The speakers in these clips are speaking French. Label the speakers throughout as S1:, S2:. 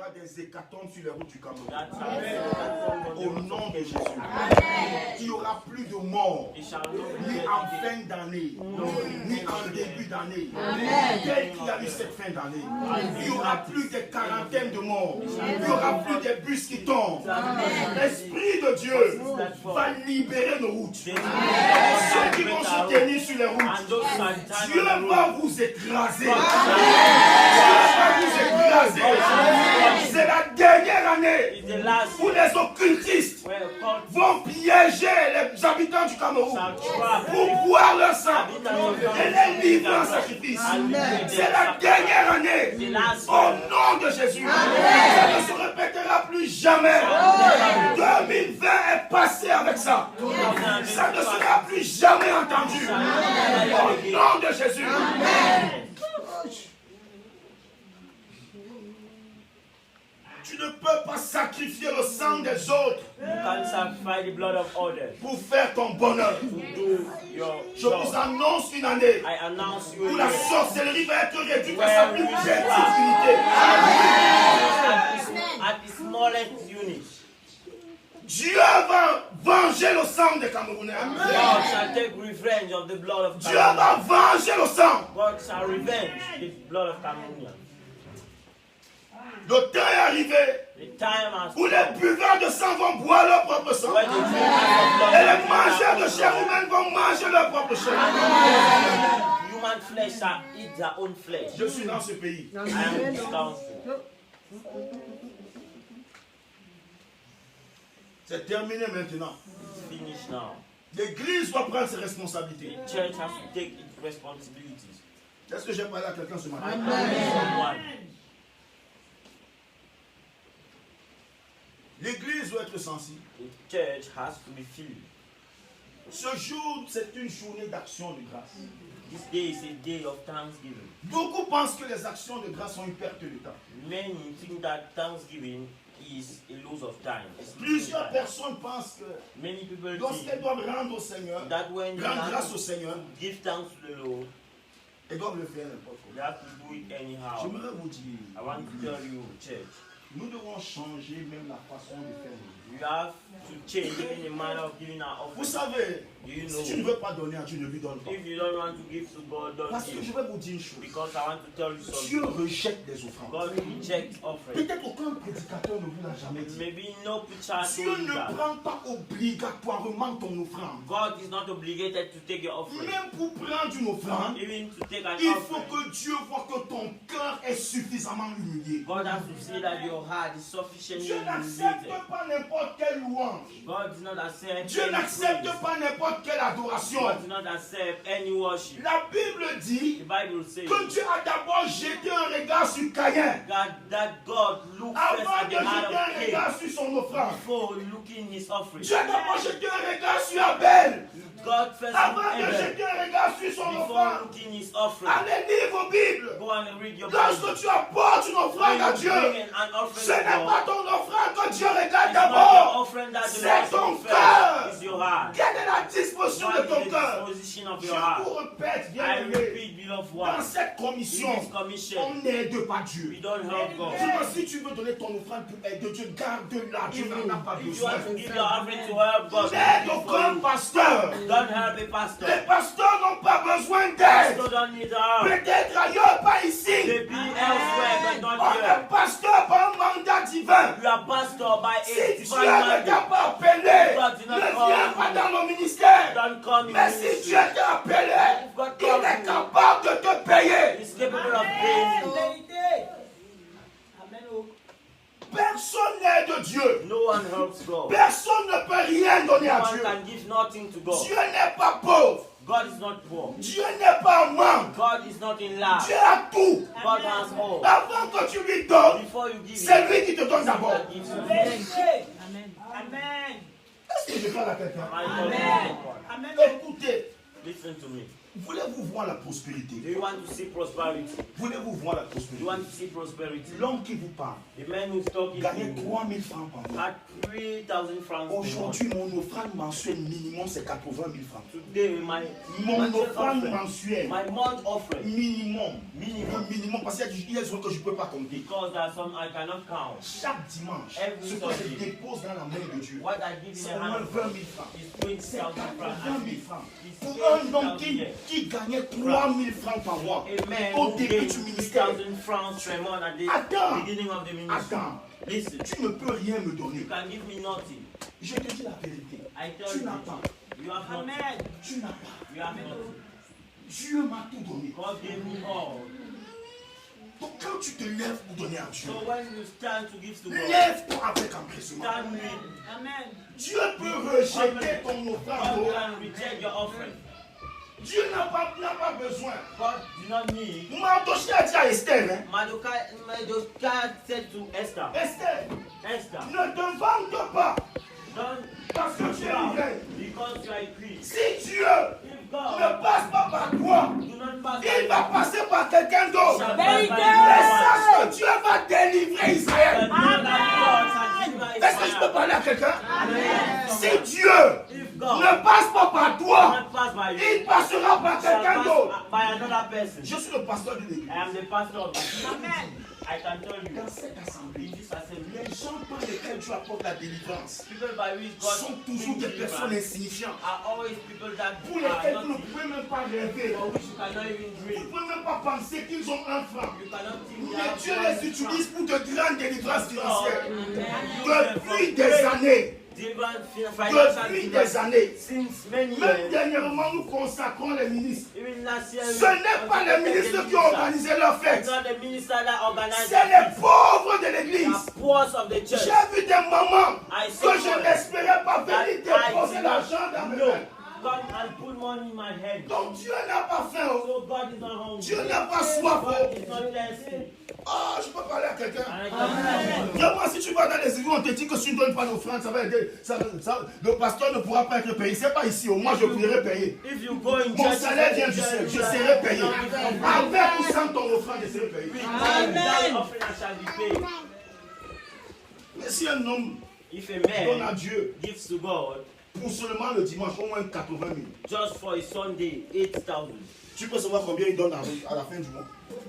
S1: aura des hécatombes sur les routes du Cameroun. Au nom de Jésus. Il n'y aura plus de morts, ni en fin d'année, ni en début d'année. Tel qu'il y a eu cette fin d'année. Il n'y aura plus de quarantaines de morts. Il n'y aura plus de bus qui tombent. L'Esprit de Dieu va libérer nos routes. Ceux qui vont se tenir sur les routes, Dieu va vous écraser. C'est la dernière année où les occultistes vont piéger les habitants du Cameroun pour boire leur sang et les livrer en sacrifice. C'est la dernière année. Au nom de Jésus. Ça ne se répétera plus jamais. 2020 est passé avec ça. Ça ne sera plus jamais entendu. Au nom de Jésus. Tu ne peux pas sacrifier le sang des autres pour faire ton bonheur. Je vous annonce une année où la sorcellerie va être réduite à sa plus petite unité. Dieu va venger le sang des Camerounais. Dieu va venger le sang. Le temps est arrivé où les buveurs de sang vont boire leur propre sang. Et les mangeurs de chair humaine vont manger leur propre chair. Je suis dans ce pays. C'est terminé maintenant. L'église doit prendre ses responsabilités. Est-ce que j'ai parlé à quelqu'un ce matin? L'église doit être sensible. Ce jour, c'est une journée d'action de grâce.
S2: This day is a day of thanksgiving.
S1: Beaucoup pensent que les actions de grâce sont une perte de temps.
S2: Many think that thanksgiving is a loss of time.
S1: Plusieurs personnes pensent que lorsqu'elles doivent rendre au Seigneur, rendre grâce au Seigneur,
S2: give thanks to the Lord,
S1: elles doivent le faire n'importe
S2: they have to do it anyhow.
S1: J'aimerais vous dire,
S2: I want to tell you, church,
S1: nous devons changer même la façon de faire.
S2: you have to change even the manner of giving our offering.
S1: Vous savez, si tu ne veux pas donner à Dieu, ne lui donne pas.
S2: If you don't want to give to God, don't
S1: Parce que
S2: give.
S1: je vais vous dire une chose.
S2: Because I want to tell you something.
S1: Dieu rejette les offrandes.
S2: God rejects offering.
S1: Peut-être aucun prédicateur ne vous l'a jamais dit.
S2: Maybe no preacher
S1: Dieu
S2: told you
S1: ne
S2: that.
S1: prend pas obligatoirement ton offrande.
S2: God is not obligated to take your offering.
S1: Même pour prendre une offrande,
S2: Even to take an
S1: il faut
S2: offering,
S1: que Dieu voit que ton cœur est suffisamment humilié.
S2: God has to see that your heart is sufficiently
S1: Dieu n'accepte
S2: humiliated.
S1: pas n'importe quelle louange.
S2: God does not accept
S1: Dieu
S2: any
S1: n'accepte
S2: praise.
S1: pas n'importe quelle adoration.
S2: God does not accept any worship.
S1: La Bible dit
S2: The Bible says
S1: que Dieu a d'abord jeté un regard sur Caïn
S2: that God looked first
S1: avant
S2: at
S1: de
S2: the heart
S1: jeter un
S2: of Cain
S1: regard sur son offrande.
S2: before looking his offering.
S1: Dieu a d'abord jeté un regard sur Abel
S2: God first
S1: avant
S2: looked
S1: de
S2: Abel
S1: jeter un regard sur son
S2: before
S1: offrande.
S2: looking his offering.
S1: Allez lire vos Bibles.
S2: Go and read your Bible.
S1: Lorsque tu apportes une offrande à
S2: When you
S1: Dieu,
S2: bring an offering
S1: ce
S2: to
S1: n'est pas
S2: God,
S1: ton offrande que Dieu regarde
S2: it's not your
S1: d'abord.
S2: offering that the
S1: C'est ton
S2: Lord sees
S1: cœur.
S2: first. It's your heart.
S1: Quelle est la disposition
S2: What
S1: de
S2: is
S1: ton
S2: the
S1: cœur?
S2: disposition of
S1: Je
S2: your heart?
S1: vous répète, bien
S2: I
S1: aimé,
S2: repeat, beloved
S1: dans
S2: one,
S1: cette commission,
S2: in this commission,
S1: on n'aide pas Dieu.
S2: we don't help God.
S1: Seulement si tu veux donner ton offrande pour aider Dieu, garde-la. Dieu n'en a pas
S2: If you
S1: besoin.
S2: want to give your offering to help God,
S1: N'aide
S2: give it for
S1: aucun
S2: you.
S1: pasteur.
S2: Don't help a pastor.
S1: Les pasteurs n'ont pas besoin d'aide.
S2: Pastor don't need help.
S1: Peut-être ailleurs, pas ici.
S2: They be elsewhere, but not
S1: On
S2: here.
S1: est pasteur par un mandat divin.
S2: You are pastor by a
S1: Si Dieu
S2: divine
S1: ne t'a
S2: mandate.
S1: pas appelé,
S2: God did not
S1: ne
S2: call
S1: viens
S2: you.
S1: pas dans le ministère.
S2: Don't come in
S1: Mais si
S2: ministry.
S1: Dieu t'a appelé,
S2: God
S1: il
S2: called
S1: est
S2: you.
S1: capable de te payer.
S2: He's capable of paying you.
S1: Personne n'aide Dieu.
S2: No one helps God.
S1: Personne ne peut rien donner
S2: No
S1: à
S2: one
S1: Dieu.
S2: can give nothing to God.
S1: Dieu n'est pas pauvre.
S2: God is not poor.
S1: Dieu n'est pas manque.
S2: God is not in lack.
S1: Dieu a tout.
S2: God has all.
S1: Avant que tu lui donnes,
S2: Before you give
S1: c'est
S2: him,
S1: lui qui te donne d'abord.
S2: God gives you.
S1: Est-ce que je parle à quelqu'un?
S2: Am I talking to someone?
S1: Écoutez,
S2: Listen to me.
S1: Voulez-vous voir la prospérité?
S2: Do you want to see prosperity?
S1: Voulez-vous voir la
S2: Do you
S1: prospérité?
S2: want to see prosperity?
S1: L'homme qui vous parle
S2: The man who's talking to
S1: gagnait
S2: you
S1: 3000 francs par mois.
S2: had 3,000 francs per month.
S1: Aujourd'hui, mon offrande mensuelle minimum, c'est 80 000 francs.
S2: Today,
S1: Mon
S2: monthly
S1: offrande
S2: offering,
S1: mensuelle
S2: my month offering,
S1: minimum.
S2: minimum,
S1: Minimum, parce qu'il y a des jours que je ne peux pas compter.
S2: because there are some I cannot count.
S1: Chaque dimanche,
S2: Every
S1: ce que je
S2: Sunday.
S1: dépose dans la main de Dieu,
S2: What I give in
S1: c'est
S2: the
S1: au moins
S2: hand of
S1: 20
S2: God
S1: 000 francs.
S2: is
S1: C'est
S2: 20,000
S1: 80
S2: francs.
S1: 000 francs.
S2: It's
S1: Pour un homme
S2: 80,000.
S1: qui gagnait 3 000 francs par mois
S2: A man
S1: au
S2: who
S1: début
S2: gave
S1: du ministère.
S2: 3,000 francs per month at the
S1: Attends.
S2: beginning of the ministry.
S1: Attends,
S2: Listen,
S1: tu ne peux rien me
S2: you
S1: donner.
S2: can give me nothing.
S1: Je te dis la vérité.
S2: I tell
S1: Tu
S2: you,
S1: n'as pas.
S2: you have nothing.
S1: Tu n'as pas.
S2: You have nothing.
S1: Dieu m'a tout donné.
S2: God gave me all.
S1: Donc quand tu te lèves pour donner à Dieu,
S2: So when you stand to give to God,
S1: lève-toi avec empressement.
S2: stand with.
S1: Dieu peut rejeter ton
S2: God
S1: offrande.
S2: can reject your offering.
S1: Dieu n'a pas besoin.
S2: God do not need.
S1: Mardoché a dit à Esther, hein,
S2: Mordecai said to Esther,
S1: Esther,
S2: Esther,
S1: ne te vante pas
S2: don't
S1: parce que tu es livrée.
S2: because you are a queen.
S1: Si Dieu
S2: If
S1: ne
S2: God
S1: passe pas par toi,
S2: do not pass
S1: il
S2: by
S1: va
S2: you,
S1: passer par quelqu'un d'autre.
S2: shall
S1: Mais
S2: pass by you.
S1: sache que Dieu va délivrer Israël. Est-ce que je peux parler à quelqu'un? Si Dieu
S2: If God
S1: ne passe pas par
S2: do
S1: toi,
S2: not pass by you,
S1: il passera par
S2: shall
S1: quelqu'un d'autre.
S2: pass by another person.
S1: Je suis le pasteur de l'église.
S2: I am the pastor of this. I can tell you,
S1: Dans cette assemblée,
S2: in this assembly,
S1: les gens par lesquels Dieu apporte la délivrance
S2: people by which God
S1: sont toujours des
S2: brings
S1: personnes
S2: deliverance
S1: insignifiantes
S2: are always people that
S1: pour
S2: are
S1: lesquels vous ne
S2: nothing,
S1: pouvez même pas rêver.
S2: for which you cannot even
S1: Vous ne
S2: dream.
S1: pouvez même pas penser qu'ils ont un franc.
S2: You cannot think
S1: Mais
S2: they have
S1: Dieu
S2: one
S1: les
S2: franc.
S1: utilise pour de grandes délivrances financières.
S2: Amen.
S1: Depuis des années.
S2: Deliverance, financial
S1: Depuis des
S2: deliverance.
S1: années.
S2: Since many
S1: Même
S2: years,
S1: dernièrement, nous consacrons les ministres.
S2: even last year,
S1: Ce n'est pas les ministres qui ont organisé leur
S2: It's
S1: fête.
S2: not the minister that organized
S1: C'est les pauvres de
S2: the
S1: l'église.
S2: poor of the church.
S1: J'ai vu des mamans
S2: I
S1: que
S2: see
S1: je n'espérais pas venir déposer l'argent dans mes
S2: no,
S1: mains.
S2: come and put money in my head.
S1: Donc Dieu n'a pas faim. Oh.
S2: So God is not hungry.
S1: Dieu n'a pas soif.
S2: God
S1: Oh.
S2: is not thirsty.
S1: Ah, je peux parler à quelqu'un.
S2: And I can
S1: Vraiment, si tu vas dans les églises, on te dit que si tu ne donnes pas d'offrande, ça va aider. Le pasteur ne pourra pas être payé. C'est pas ici. Moi, je pourrais payer.
S2: If you go in
S1: Mon
S2: church,
S1: salaire vient du ciel. Je serai payé. Avec ou sans ton offrande, je serai payé.
S2: That offering shall be paid.
S1: Mais si un homme
S2: If a
S1: donne à
S2: man
S1: Dieu
S2: gives to God
S1: pour seulement le dimanche au moins 80 000,
S2: just for a Sunday 8,000,
S1: tu peux savoir combien il donne à la fin du mois.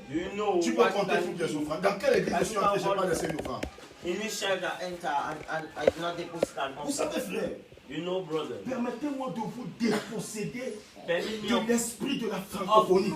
S2: do you know
S1: Tu peux
S2: what
S1: compter
S2: you
S1: toutes
S2: can
S1: les
S2: give?
S1: offrandes. Dans quelle église je suis entré, je n'ai pas laissé l'offrande.
S2: In which church I enter and I do not deposit an
S1: Vous
S2: offering?
S1: savez, frère,
S2: You know, brother,
S1: permettez-moi de vous déposséder
S2: permit me
S1: de
S2: of
S1: l'esprit de la francophonie.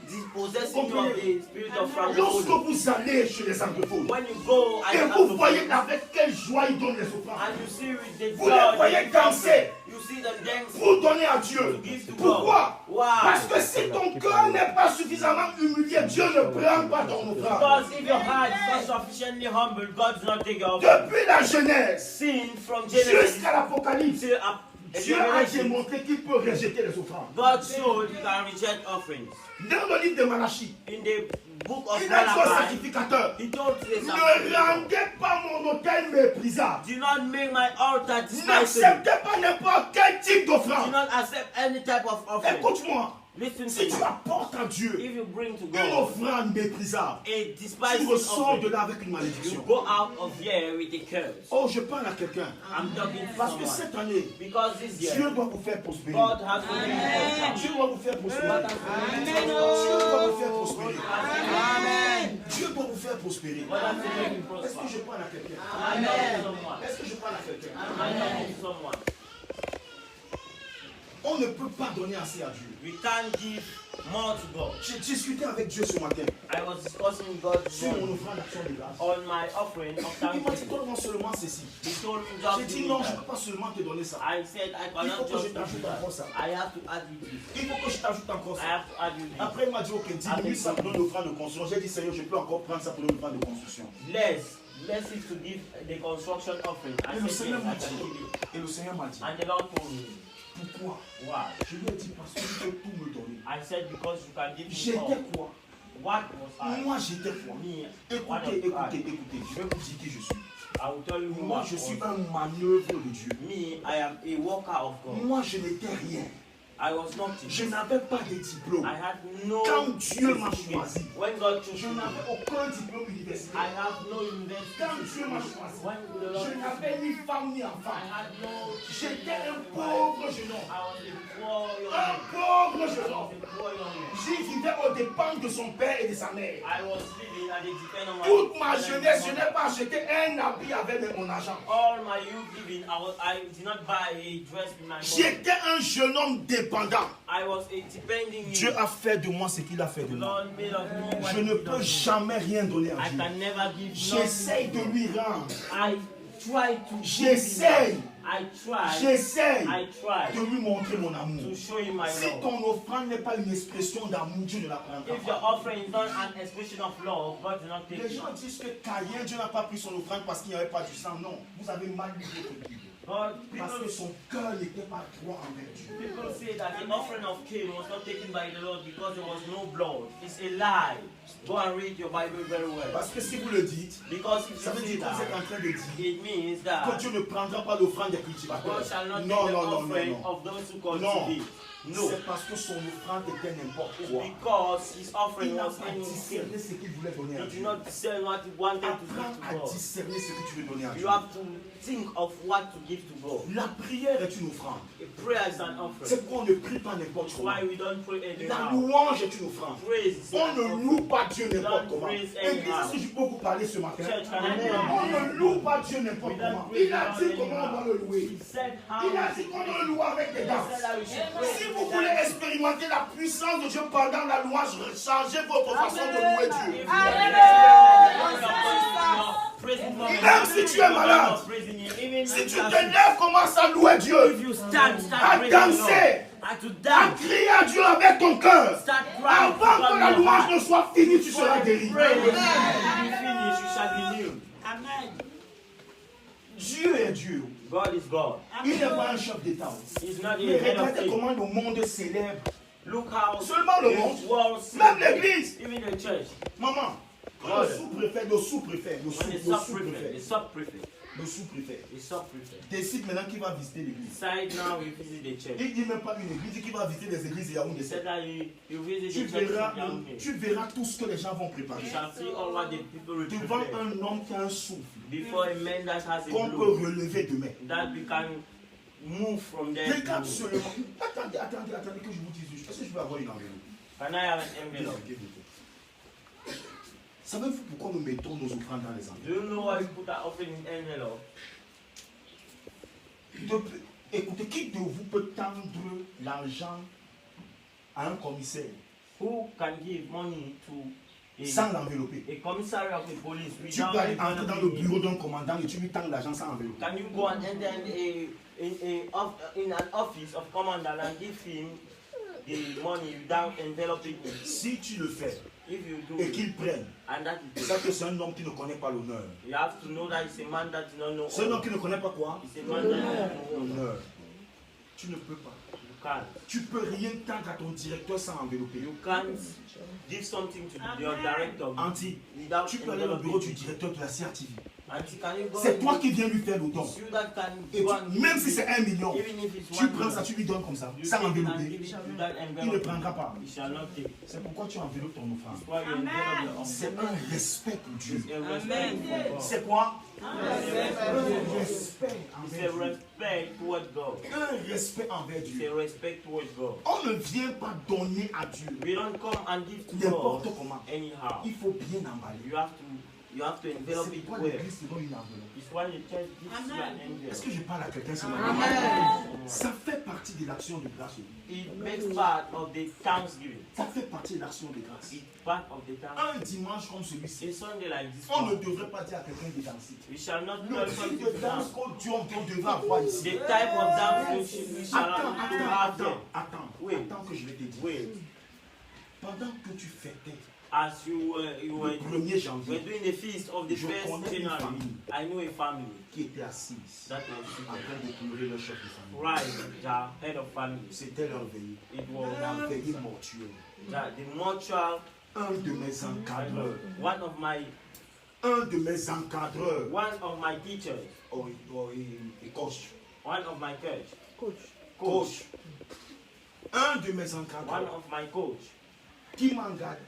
S2: dispossessing you of the spirit of
S1: Lorsque
S2: francophonie.
S1: vous allez chez les anglophones
S2: When you go
S1: et
S2: and
S1: vous voyez avec quelle joie ils donnent les offrandes,
S2: and you see with the
S1: vous les voyez danser
S2: you see them dancing.
S1: pour donner à Dieu. Pourquoi?
S2: Why?
S1: Parce que si ton cœur n'est pas suffisamment humilié, Dieu ne prend pas ton offrande.
S2: Because if your heart is not sufficiently humble, God does not take your offering.
S1: Depuis la Genèse
S2: Sin from Genesis
S1: jusqu'à l'Apocalypse,
S2: till
S1: Dieu a
S2: Revelation,
S1: démontré qu'il peut rejeter les offrandes.
S2: God showed you can reject offerings.
S1: Dans le livre de Malachie,
S2: In the book of
S1: il a dit au
S2: Malachi,
S1: sacrificateur,
S2: he told the
S1: ne
S2: sacrificer,
S1: rendez pas mon autel méprisable.
S2: do not make my altar despisable.
S1: N'acceptez pas n'importe quel type
S2: Do
S1: d'offrande.
S2: not accept any type of offering.
S1: Écoute-moi,
S2: Listen
S1: si
S2: to
S1: tu
S2: me.
S1: apportes à Dieu
S2: If you bring to
S1: une
S2: God
S1: offrande méprisable,
S2: a
S1: tu
S2: despising
S1: ressors de
S2: offering,
S1: là avec une
S2: you
S1: malédiction.
S2: go out of here with a curse.
S1: Oh, je parle à quelqu'un.
S2: I'm talking to
S1: Parce que
S2: someone.
S1: cette année,
S2: Because this year,
S1: Dieu doit vous faire prospérer.
S2: God has to give you
S1: Dieu doit vous faire prospérer.
S2: Amen.
S1: Dieu doit vous faire prospérer.
S2: Amen.
S1: Dieu doit vous faire prospérer.
S2: God has to make you
S1: Est-ce
S2: prosper.
S1: que je parle à quelqu'un?
S2: I'm talking to someone.
S1: Est-ce que je parle à quelqu'un?
S2: I'm talking to someone.
S1: On ne peut pas donner assez à Dieu.
S2: We can't give more to God.
S1: J'ai discuté avec Dieu ce matin
S2: I was discussing with God this
S1: sur mon
S2: morning
S1: offrande d'action de grâce.
S2: on my offering of
S1: Il m'a dit,
S2: thanksgiving.
S1: donne-moi seulement ceci.
S2: He told me
S1: J'ai
S2: just
S1: dit
S2: do
S1: non, je ne
S2: that.
S1: peux pas seulement te donner ça.
S2: I said I
S1: Il faut
S2: cannot
S1: que je
S2: just do
S1: t'ajoute encore ça.
S2: that. I have to add with this.
S1: Il faut que je t'ajoute encore
S2: I
S1: ça.
S2: have to add with this.
S1: Après, il m'a dit, ok, diminue ça pour une offrande de construction. J'ai dit, Seigneur, je peux encore prendre ça pour une offrande de construction.
S2: Less is to give the construction offering. I
S1: Et le
S2: said
S1: Seigneur
S2: yes,
S1: m'a
S2: I can give it.
S1: dit, et le Seigneur m'a dit,
S2: And the Lord told me,
S1: pourquoi?
S2: why?
S1: Je lui ai dit, parce que tu peux tout me donner.
S2: I said because you can give me
S1: J'étais
S2: all.
S1: quoi?
S2: What was I?
S1: Moi, j'étais quoi?
S2: Me. What
S1: Écoutez,
S2: was I?
S1: écoutez. Je vais vous dire qui je suis.
S2: I will tell you who
S1: Moi,
S2: I
S1: je suis
S2: was.
S1: un manœuvre de Dieu.
S2: Me, I am a worker of God.
S1: Moi, je n'étais rien.
S2: I was nothing.
S1: Je n'avais pas de diplôme.
S2: I had no.
S1: Quand Dieu m'a choisi,
S2: When God chose
S1: je
S2: me,
S1: n'avais aucun diplôme universitaire.
S2: I have no university.
S1: Quand Dieu m'a choisi,
S2: When the Lord
S1: je
S2: chose
S1: n'avais
S2: me,
S1: ni femme ni
S2: I
S1: enfant.
S2: had no.
S1: J'étais un pauvre jeune homme.
S2: I was a poor young
S1: Un
S2: man.
S1: pauvre
S2: I
S1: jeune
S2: was
S1: homme.
S2: a poor young man.
S1: J'y vivais aux dépens de son père et de sa mère.
S2: I was living at the depend on my.
S1: Toute ma jeunesse, je n'ai pas acheté un habit avec mon argent.
S2: All my youth living, I did not buy a dress with my money.
S1: J'étais un jeune homme dépendant.
S2: I was a depending
S1: Dieu
S2: youth.
S1: a fait de moi ce qu'il a fait de
S2: The
S1: moi.
S2: Lord made of me what
S1: Je
S2: he
S1: ne
S2: did
S1: peux
S2: of me.
S1: jamais rien donner à
S2: I
S1: Dieu.
S2: can never give
S1: J'essaye de
S2: nothing.
S1: lui rendre.
S2: I try to give
S1: J'essaye.
S2: him. I try.
S1: J'essaye
S2: I try
S1: de lui montrer mon amour.
S2: to show him my
S1: Si
S2: love.
S1: ton offrande n'est pas une expression d'amour, Dieu ne la prendra
S2: If your
S1: pas.
S2: offering is not an expression of love, God will not take
S1: Les
S2: it.
S1: gens disent que Caïn, Dieu n'a pas pris son offrande parce qu'il n'y avait pas du sang. Non, vous avez mal lu votre Bible.
S2: But
S1: Parce que
S2: people,
S1: son cœur n'était pas droit envers Dieu.
S2: people say that the offering of Cain was not taken by the Lord because there was no blood. It's a lie. Go and read your Bible very well.
S1: Parce que si vous le dites,
S2: Because if
S1: ça veut
S2: you say
S1: dire que vous êtes en
S2: that,
S1: train de dire
S2: it means
S1: que
S2: that
S1: Dieu ne prendra pas l'offrande des cultivateurs.
S2: God shall not take
S1: Non,
S2: the
S1: non, non, non,
S2: offering
S1: non.
S2: of those who
S1: Non.
S2: cultivate. No.
S1: C'est parce que son offrande était n'importe
S2: It's
S1: quoi.
S2: because his
S1: Il
S2: offering
S1: n'a
S2: was
S1: pas discerné
S2: anything.
S1: ce qu'il voulait donner à
S2: He did
S1: Dieu.
S2: not discern what he wanted to
S1: Apprends
S2: give
S1: à
S2: to God.
S1: discerner ce que tu veux donner à Dieu.
S2: You have to think of what to give to God.
S1: La prière est une offrande.
S2: A prayer is an offering.
S1: C'est pourquoi on ne prie pas n'importe
S2: That's
S1: comment.
S2: why we don't pray
S1: La
S2: anyhow.
S1: louange est une offrande.
S2: Praise is
S1: On
S2: an
S1: ne
S2: offering.
S1: loue pas Dieu n'importe
S2: Don't
S1: comment.
S2: praise
S1: Église,
S2: anyhow.
S1: est-ce que je peux vous parler ce matin?
S2: Church, can I
S1: On
S2: tell
S1: ne loue pas Dieu n'importe
S2: We don't
S1: comment.
S2: praise
S1: Il a dit
S2: God
S1: comment on
S2: anyhow.
S1: va le louer.
S2: He said how
S1: Il a dit qu'on doit le louer avec des
S2: He
S1: danses.
S2: said that we should pray
S1: Si
S2: with
S1: vous
S2: the
S1: voulez
S2: dance.
S1: expérimenter la puissance de Dieu pendant la louange, changez votre façon de louer Dieu.
S2: If you praise him more,
S1: Même si tu es malade,
S2: praising him, even
S1: si
S2: if
S1: tu
S2: you
S1: te
S2: are-
S1: lèves, commence à louer
S2: if
S1: Dieu.
S2: you stand, start
S1: À
S2: praising
S1: danser.
S2: the Lord. And to
S1: À
S2: dance,
S1: crier à Dieu avec ton cœur.
S2: start crying.
S1: Avant que la louange ne soit finie, tu seras guéri.
S2: Pray. When you finish, you shall be new.
S1: Dieu est Dieu.
S2: God is God.
S1: Il n'est pas un chef d'État.
S2: He's not
S1: Mais
S2: the head of
S1: regardez
S2: state.
S1: comment le monde célèbre.
S2: Look how
S1: Seulement le
S2: the
S1: monde,
S2: world
S1: même
S2: celebrates,
S1: l'église.
S2: even the church.
S1: Maman, quand le
S2: Brother.
S1: sous-préfet, le sous-préfet, le
S2: When the
S1: sous-préfet,
S2: sub-prefect, the sub-prefect,
S1: le sous-préfet
S2: the sub-prefect
S1: décide maintenant qu'il va visiter l'église.
S2: decide now you visit the church.
S1: Il dit même pas une église, il dit qu'il va visiter les églises de Yaoundé.
S2: He said that you visit
S1: Tu
S2: the church
S1: verras,
S2: in Yaoundé.
S1: tu verras tout ce que les gens vont préparer.
S2: You shall see all what the people will
S1: Devant
S2: prepare
S1: un homme qui a un souffle
S2: before a man that has a
S1: qu'on peut
S2: blow
S1: relever demain.
S2: that we can move from there.
S1: Regarde
S2: to-
S1: seulement. Attendez que je vous dise. Est-ce que je peux avoir une enveloppe?
S2: Can I have an envelope?
S1: Savez-vous pourquoi nous mettons nos offrandes dans les
S2: Do
S1: enveloppes?
S2: you know why we put our offering in envelope?
S1: Écoutez, qui de vous peut tendre l'argent à un commissaire
S2: Who can give money to
S1: sans l'envelopper?
S2: a commissary of the police
S1: Tu peux
S2: without
S1: aller entrer dans le
S2: enveloping
S1: bureau
S2: it?
S1: d'un commandant et tu lui tends l'argent sans envelopper.
S2: Can you go and enter in an office of commander and give him the money without enveloping it?
S1: Si tu le fais
S2: If you do
S1: et
S2: it,
S1: qu'il prenne,
S2: and that is
S1: c'est que c'est un homme qui ne connaît pas l'honneur.
S2: you have to know that it's a man that does not know.
S1: C'est un homme qui ne connaît pas quoi?
S2: It's a man that does not know.
S1: L'honneur. Tu ne peux pas.
S2: You can't.
S1: Tu peux rien tendre à ton directeur sans envelopper.
S2: You can't give something to your director
S1: Anti,
S2: without
S1: tu peux aller au bureau du
S2: enveloping it.
S1: directeur de la CRTV.
S2: Auntie, can you go
S1: C'est
S2: and-
S1: toi qui viens lui faire le don.
S2: It's you that can
S1: Et
S2: go and
S1: même
S2: give
S1: si
S2: it.
S1: c'est 1 million,
S2: Even if it's
S1: tu
S2: 1
S1: prends
S2: million,
S1: ça, tu lui donnes comme ça,
S2: you
S1: sans
S2: take it and
S1: envelopper.
S2: give it without
S1: Il ne
S2: enveloping.
S1: prendra pas.
S2: He shall not take.
S1: C'est pourquoi tu enveloppes ton offrande.
S2: Why you envelop your
S1: C'est
S2: offering.
S1: un respect pour Dieu.
S2: It's a respect for God.
S1: C'est quoi? Un respect
S2: It's
S1: envers
S2: a
S1: Dieu.
S2: respect towards God.
S1: Un respect envers
S2: It's
S1: Dieu.
S2: a respect towards God.
S1: On ne vient pas donner à Dieu
S2: We don't come and give to
S1: n'importe
S2: God
S1: comment.
S2: anyhow.
S1: Il faut bien emballer.
S2: You have to envelop
S1: C'est
S2: it
S1: pourquoi
S2: well.
S1: l'église te donne une enveloppe.
S2: It's why the church gives you an
S1: Est-ce
S2: envelope.
S1: que je parle à quelqu'un ce matin? Ça fait partie de l'action de grâce.
S2: It makes part of the thanksgiving.
S1: Ça fait partie de l'action de grâce.
S2: It's part of the thanksgiving.
S1: Un dimanche comme celui-ci,
S2: A Sunday like this
S1: on ne
S2: one,
S1: devrait pas dire à quelqu'un de danser.
S2: we shall not
S1: Le
S2: tell
S1: type
S2: something
S1: de
S2: to
S1: danse
S2: dance.
S1: qu'on devrait avoir ici.
S2: The type of dance we shall have there.
S1: Attends,
S2: Oui.
S1: attends que je vais te dire.
S2: Wait,
S1: Pendant que tu fêtais
S2: as you were
S1: le 1er
S2: we're
S1: janvier,
S2: doing the feast of the
S1: Je
S2: first
S1: connais une
S2: January,
S1: famille.
S2: I know a family
S1: qui était assise
S2: that
S1: en
S2: was
S1: train de pleurer leur chef de famille.
S2: right, the head of family.
S1: C'était leur veillée.
S2: It was
S1: La veillée mortuaire.
S2: the mortual,
S1: Un de mes encadreurs,
S2: one of my teachers,
S1: et coach,
S2: one of my coach,
S1: coach, Un de mes
S2: one
S1: encadreurs
S2: of my coach,
S1: qui m'a encadré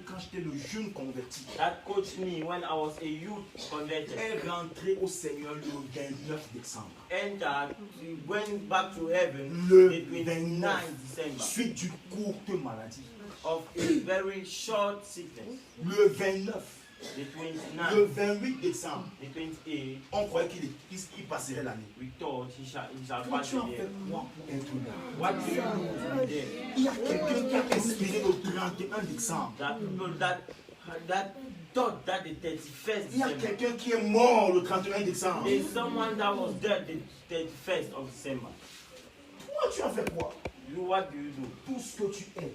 S1: quand j'étais le jeune converti
S2: that coached me when I was a youth converted,
S1: est rentré au Seigneur le 29 décembre.
S2: entered, he went back to heaven
S1: Le
S2: the 29th
S1: 29
S2: December
S1: suite d'une courte maladie.
S2: of a very short sickness.
S1: Le 29,
S2: The
S1: le
S2: 29th,
S1: 28 décembre,
S2: the 28th,
S1: on croyait qu'il passerait l'année.
S2: we thought he shall
S1: Toi,
S2: pass
S1: tu as
S2: the
S1: fait
S2: year.
S1: quoi pour être là?
S2: What do you do to be there?
S1: Il y a quelqu'un qui a inspiré le 31 décembre.
S2: That people that thought that the 31st
S1: Il y a
S2: December,
S1: quelqu'un qui est mort le 31 décembre.
S2: there's someone that was dead the 31st of December.
S1: Toi, tu as fait quoi?
S2: You, what do you do?
S1: Tout ce que tu es.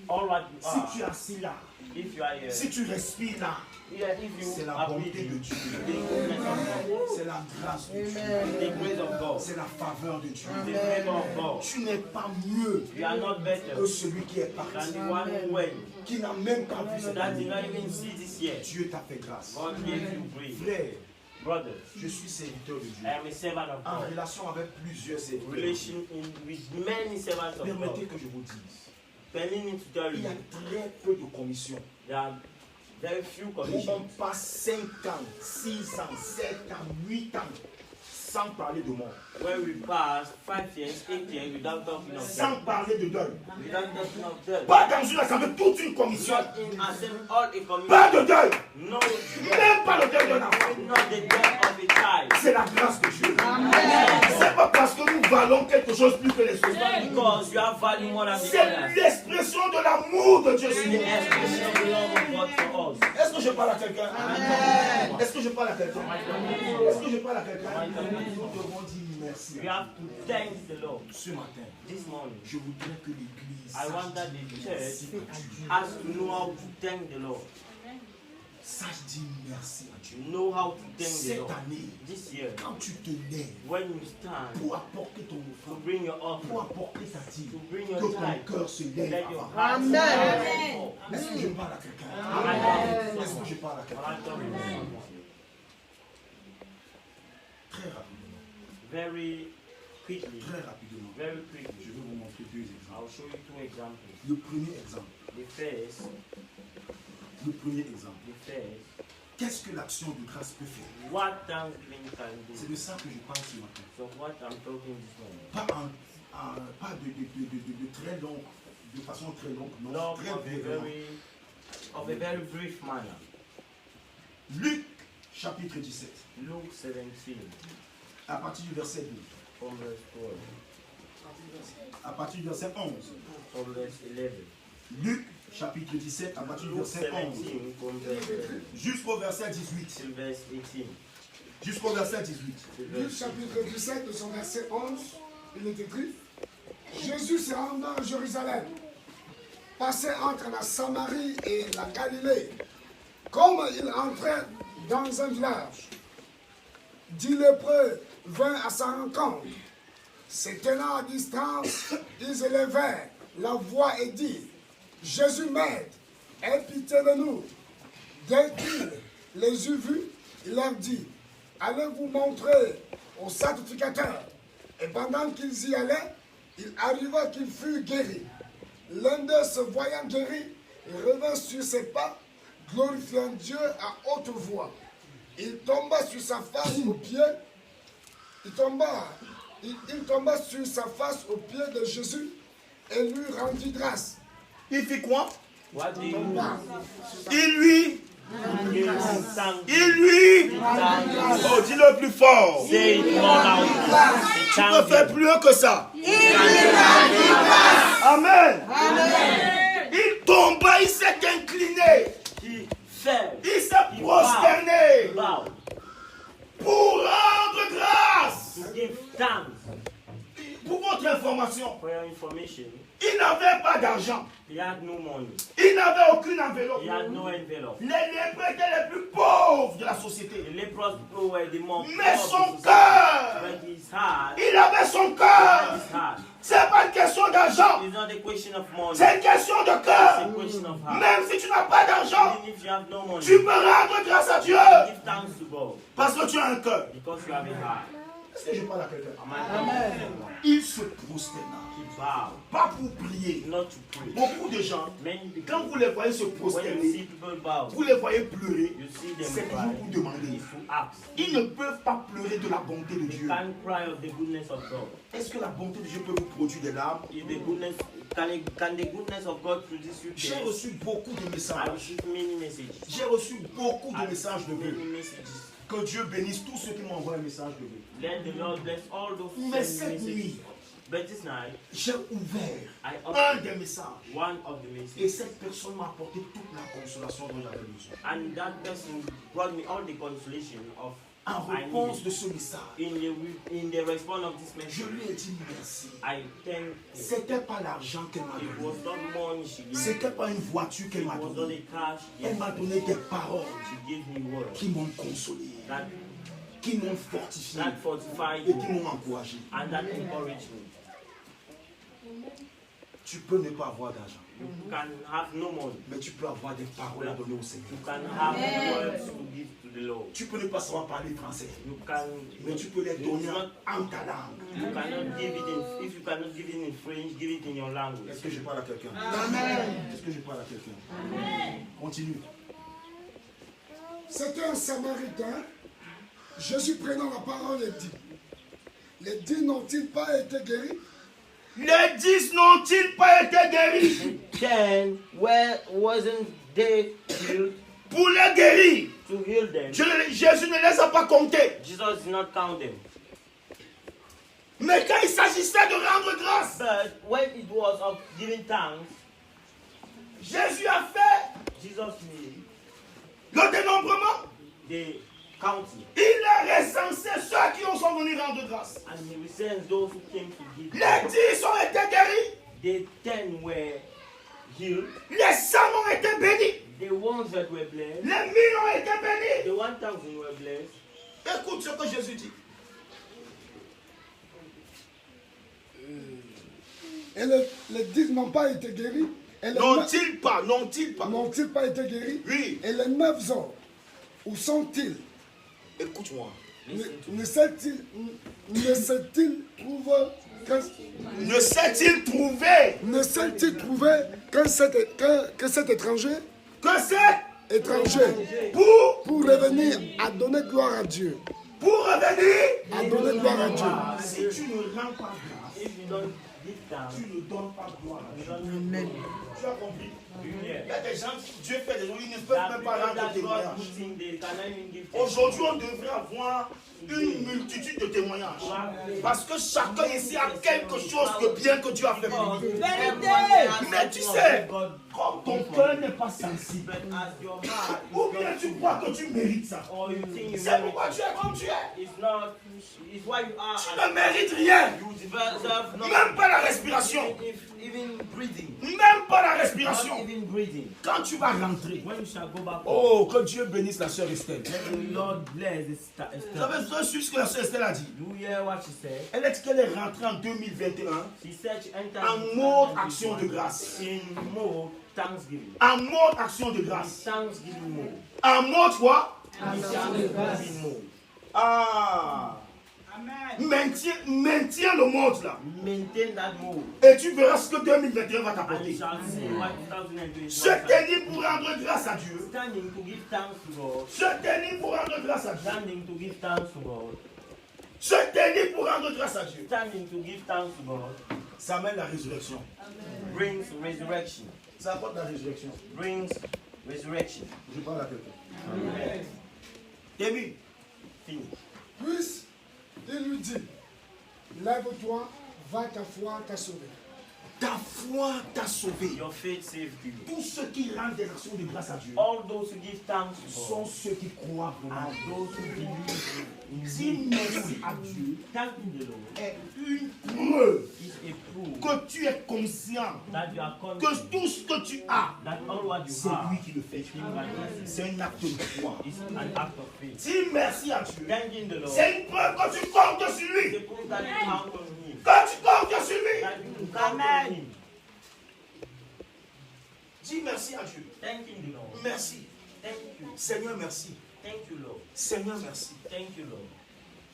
S2: All what you
S1: Si
S2: are,
S1: tu es assis là,
S2: if you are here,
S1: si tu respires là,
S2: yeah, if you
S1: c'est la
S2: are
S1: bonté
S2: breathing,
S1: de Dieu.
S2: the goodness of God,
S1: C'est la grâce de Dieu.
S2: the grace of God,
S1: C'est la faveur de Dieu.
S2: the favor of God.
S1: Tu n'es pas mieux
S2: You are not better
S1: que celui qui est
S2: than
S1: parti,
S2: the one who went,
S1: qui n'a même pas vu cette
S2: that did
S1: année.
S2: not even see this year.
S1: Dieu t'a fait grâce.
S2: God gave you grace.
S1: Frère,
S2: Brothers,
S1: je suis serviteur de Dieu.
S2: I am a servant of
S1: En
S2: God.
S1: relation avec plusieurs serviteurs.
S2: Relation with many servants of
S1: Permettez
S2: God.
S1: que je vous dise.
S2: Permit me to tell
S1: Il y
S2: you,
S1: a très peu de commissions.
S2: there are very few
S1: Où on
S2: conditions
S1: passe 5 ans, 6 ans, 7 ans, 8 ans sans parler de mort.
S2: where we pass 5 years, 8 years without talking of
S1: Sans
S2: death.
S1: parler de deuil.
S2: Without talking of death.
S1: Pas dans une assemblée, toute une commission.
S2: Not in assembly all a
S1: Pas
S2: community.
S1: de deuil.
S2: No
S1: Même pas le deuil d'un enfant.
S2: not the death of a child.
S1: C'est la grâce de Dieu. C'est pas parce que nous valons quelque chose plus que les autres.
S2: Because you have value more than the
S1: C'est
S2: others.
S1: l'expression de l'amour de Dieu sur
S2: The
S1: nous.
S2: expression of the love of God for us.
S1: Est-ce que je parle à quelqu'un? Est-ce que je parle à quelqu'un? Est-ce que je parle à quelqu'un? Nous devons dire merci.
S2: We have to thank the Lord.
S1: Ce matin,
S2: This morning,
S1: je voudrais que l'Église
S2: I want that
S1: sache
S2: the
S1: dire
S2: church
S1: merci à Dieu.
S2: has to know how to thank the Lord.
S1: Sache dire merci à Dieu.
S2: To know how to thank the
S1: Cette
S2: Lord.
S1: année,
S2: This year,
S1: quand tu te lèves
S2: when you stand
S1: pour apporter ton
S2: to
S1: offrande,
S2: bring your
S1: pour
S2: offering,
S1: apporter ta dîme,
S2: to bring
S1: que
S2: your
S1: ton
S2: tithe,
S1: cœur se
S2: let
S1: lève
S2: your
S1: avant.
S2: heart
S3: Amen.
S1: Est-ce que je parle à quelqu'un?
S2: Amen.
S1: Est-ce que je parle à quelqu'un?
S2: Amen.
S1: Très rapidement.
S2: Very quickly,
S1: Très rapidement.
S2: very
S1: Je
S2: quickly,
S1: vais vous montrer deux
S2: I'll
S1: exemples.
S2: show you two examples.
S1: Le premier exemple.
S2: The first,
S1: Qu'est-ce que l'action de grâce peut faire?
S2: what thanksgiving can
S1: C'est
S2: do.
S1: de ça que je parle ce matin.
S2: So what I'm talking this morning.
S1: Pas de très long, de façon très longue, non,
S2: Love
S1: très
S2: of
S1: brièvement.
S2: a very brief manner.
S1: Luc chapitre 17,
S2: Luke 17,
S1: à partir du verset 12,
S2: from verse 12,
S1: à partir du verset 11.
S2: from verse 11.
S1: Luc chapitre 17, à partir du
S2: Luke
S1: verset 11,
S2: 17, from verse 11
S1: jusqu'au verset 18.
S2: till verse 18.
S1: Jusqu'au verset 18.
S2: Till
S4: Luc
S2: verse
S4: chapitre 17, de son verset 11, il est écrit: Jésus se rendant à Jérusalem, passait entre la Samarie et la Galilée. Comme il entrait dans un village, 10 lépreux vinrent à sa rencontre. Se tenant à distance, ils élevèrent la voix et dirent: Jésus m'aide, aie pitié de nous. Dès qu'il les eut vus, il leur dit: Allez vous montrer au sacrificateur. Et pendant qu'ils y allaient, il arriva qu'il fut guéri. L'un d'eux, se voyant guéri, revint sur ses pas, glorifiant Dieu à haute voix. Il tomba sur sa face aux pieds. Il tomba sur sa face aux pieds de Jésus et lui rendit grâce.
S1: Il fit quoi?
S2: What do you do?
S1: Il lui.
S2: You thank
S1: Il lui.
S2: thank
S1: Oh, dis-le plus fort.
S2: Say it more loudly.
S1: Tu peux faire plus haut que ça. Amen. Il tomba, il s'est incliné.
S2: He fell.
S1: Il s'est prosterné
S2: Bow.
S1: pour rendre grâce.
S2: To give thanks.
S1: Pour votre information,
S2: For your information,
S1: il n'avait pas d'argent.
S2: he had no money.
S1: Il n'avait aucune enveloppe.
S2: He had no envelope.
S1: Les lépreux étaient les plus pauvres de la société.
S2: The leprous people were the more
S1: Mais
S2: poor
S1: son
S2: people.
S1: cœur,
S2: But his heart,
S1: il avait son cœur.
S2: his heart.
S1: C'est pas une question d'argent.
S2: It's not a question of money.
S1: C'est une question de
S2: It's
S1: cœur.
S2: a question of heart.
S1: Même si tu n'as pas d'argent,
S2: Even if you have no money,
S1: tu peux rendre grâce à Dieu.
S2: give thanks to God
S1: Parce que tu as un cœur.
S2: because you have a heart.
S1: Est-ce que je parle à quelqu'un?
S2: Amen.
S1: Il se prosterna.
S2: He bowed.
S1: Pas pour prier.
S2: Not to pray.
S1: Beaucoup de gens,
S2: Many people,
S1: quand vous les voyez se
S2: when you see
S1: prosterner,
S2: people bow,
S1: vous les voyez pleurer,
S2: you see them
S1: c'est
S2: cry.
S1: toujours pour demander.
S2: It's to ask.
S1: Ils ne peuvent pas pleurer de la bonté de
S2: They
S1: Dieu.
S2: can't cry of the goodness of God.
S1: Est-ce que la bonté de Dieu peut vous produire des larmes?
S2: If the goodness, can the goodness of God produce you
S1: J'ai
S2: tears?
S1: reçu beaucoup de
S2: I
S1: messages.
S2: receive many messages.
S1: J'ai reçu beaucoup
S2: I
S1: de messages de
S2: receive
S1: vœux.
S2: many messages.
S1: Que Dieu bénisse tous ceux qui m'ont envoyé un message de vœux.
S2: Let the Lord bless all those who
S1: Mais
S2: send me
S1: cette
S2: messages.
S1: nuit,
S2: But this night,
S1: j'ai ouvert
S2: I
S1: un
S2: opened
S1: des messages.
S2: one of the
S1: Et
S2: messages,
S1: cette personne m'a apporté toute la consolation dont j'avais besoin.
S2: and that person brought me all the consolation of
S1: En
S2: I
S1: réponse
S2: needed.
S1: de ce message,
S2: In the response of this
S1: je
S2: message,
S1: lui ai dit merci.
S2: I thank you.
S1: C'était pas l'argent qu'elle m'a
S2: It was
S1: donné.
S2: not money she gave me.
S1: C'était pas une voiture
S2: It
S1: qu'elle m'a
S2: was not
S1: donnée.
S2: a cash she
S1: Elle
S2: gave
S1: m'a
S2: me.
S1: donné des paroles
S2: She gave me words
S1: qui m'ont consolé,
S2: that,
S1: qui m'ont fortifié
S2: that fortified
S1: et qui
S2: me
S1: m'ont encouragé.
S2: and that encouraged me.
S1: Tu peux ne pas avoir d'argent,
S2: You can have no money.
S1: mais tu peux avoir des paroles à donner au
S2: You
S1: Seigneur.
S2: can have words to give to the Lord.
S1: Tu peux ne pas savoir parler français,
S2: You can,
S1: mais tu peux les donner en ta langue.
S2: you cannot give it in, if you cannot give it in French, give it in your language.
S1: Est-ce que je parle à quelqu'un? Est-ce que je parle à quelqu'un? Continue.
S4: C'était un Samaritain. Jésus prenant la parole et dit, les 10 n'ont-ils pas été guéris?
S1: Les 10 n'ont-ils pas été guéris?
S2: Then, where wasn't they healed
S1: Pour les guérir,
S2: to heal them?
S1: Jésus ne les a pas comptés.
S2: Jesus did not count them.
S1: Mais quand il s'agissait de rendre grâce,
S2: But when it was of giving thanks,
S1: Jésus a fait
S2: Jesus made
S1: le dénombrement.
S2: the counting.
S1: Il a recensé ceux qui sont venus rendre grâce.
S2: And he sends those who came to give
S1: Les
S2: thanks.
S1: 10 ont été guéris.
S2: The 10 were healed.
S1: Les 100 ont été bénis.
S2: The ones that were blessed,
S1: Les 1000 ont été bénis.
S2: the 1000 were blessed.
S1: Écoute ce que Jésus dit.
S4: Et les 10 n'ont pas été guéris. Et les
S1: N'ont-ils pas? N'ont-ils pas?
S4: n'ont-ils pas été guéris?
S1: Oui.
S4: Et les 9 autres, où sont-ils?
S1: Écoute-moi.
S4: Ne s'est-il trouvé
S1: Ne s'est-il trouvé
S4: que cet étranger
S1: que c'est
S4: pour revenir à donner gloire à Dieu?
S1: pour revenir
S4: À donner gloire à Dieu.
S1: Si tu ne rends pas grâce,
S2: If you don't give thanks,
S1: tu ne donnes pas gloire à
S2: you
S1: Dieu.
S2: don't
S1: Tu as compris?
S2: do
S1: Il y
S2: it.
S1: a des gens, Dieu fait des gens, ils ne peuvent
S2: That
S1: même pas
S2: people
S1: rendre
S2: that God
S1: témoignage.
S2: puts in, they cannot even give thanks.
S1: Aujourd'hui, on devrait avoir une multitude de témoignages. Parce que chacun ici a quelque chose de bien que Dieu a fait pour lui. Mais tu sais, quand ton cœur n'est pas sensible,
S2: But as your heart
S1: ou bien tu crois que tu mérites ça,
S2: or you think you
S1: c'est
S2: merit
S1: pourquoi tu es comme tu es.
S2: it's not, it's why you are.
S1: Tu ne mérites rien.
S2: You deserve not
S1: Même pas la respiration.
S2: even breathing.
S1: Même pas la
S2: Not
S1: respiration.
S2: even breathing.
S1: Quand tu vas rentrer,
S2: When you shall go back,
S1: oh, que Dieu bénisse la sœur Estelle.
S2: the Lord bless this
S1: Vous avez reçu ce que la sœur Estelle a dit.
S2: Do you hear what she said?
S1: Elle a dit qu'elle est rentrée en 2021
S2: She said she entered
S1: en mode action de grâce.
S2: in mode thanksgiving.
S1: En mode action de
S2: In
S1: grâce.
S2: thanksgiving mode.
S1: En mode quoi?
S2: In thanksgiving mode.
S1: Ah. Maintiens le monde là.
S2: Maintain that mode.
S1: Et tu verras ce que 2021 va
S2: And you
S1: t'apporter.
S2: shall see what 2021
S1: Se tenir pour rendre grâce à Dieu.
S2: Standing to give thanks to God.
S1: Se tenir pour rendre grâce à Dieu.
S2: Standing to give thanks to God.
S1: Se tenir pour rendre grâce à Dieu.
S2: Standing to give thanks to God
S1: Ça amène la résurrection.
S2: brings resurrection.
S1: Ça apporte la résurrection.
S2: Brings resurrection.
S1: Je parle à quelqu'un. Début.
S2: Finish.
S4: Puis, il lui dit, lève-toi, va, ta foi t'a sauvé.
S1: Ta foi t'a sauvé.
S2: Your faith saved you.
S1: Tous ceux qui rendent des actions de grâce à Dieu
S2: All those who give thanks to
S1: sont
S2: God
S1: ceux qui croient
S2: and
S1: vraiment.
S2: those who believe in
S1: Dis merci à
S2: Him.
S1: Dieu
S2: Thanking the Lord
S1: est une preuve
S2: is a proof
S1: que tu es conscient
S2: that you are
S1: que
S2: conscious
S1: tout ce que tu as,
S2: that all what you
S1: c'est
S2: have
S1: lui qui le fait.
S2: is Him that does it.
S1: C'est un acte de foi.
S2: It's an act of faith.
S1: Dis merci à Dieu.
S2: Thanking the Lord
S1: C'est une preuve que tu comptes sur
S2: is
S1: lui.
S2: a proof that you count on Him.
S1: Que tu comptes sur lui.
S2: That you count on Him.
S1: Dis merci à Dieu.
S2: Thanking the Lord.
S1: Merci.
S2: Thank you.
S1: Seigneur, merci.
S2: Thank you, Lord.
S1: Seigneur, merci.
S2: Thank you, Lord.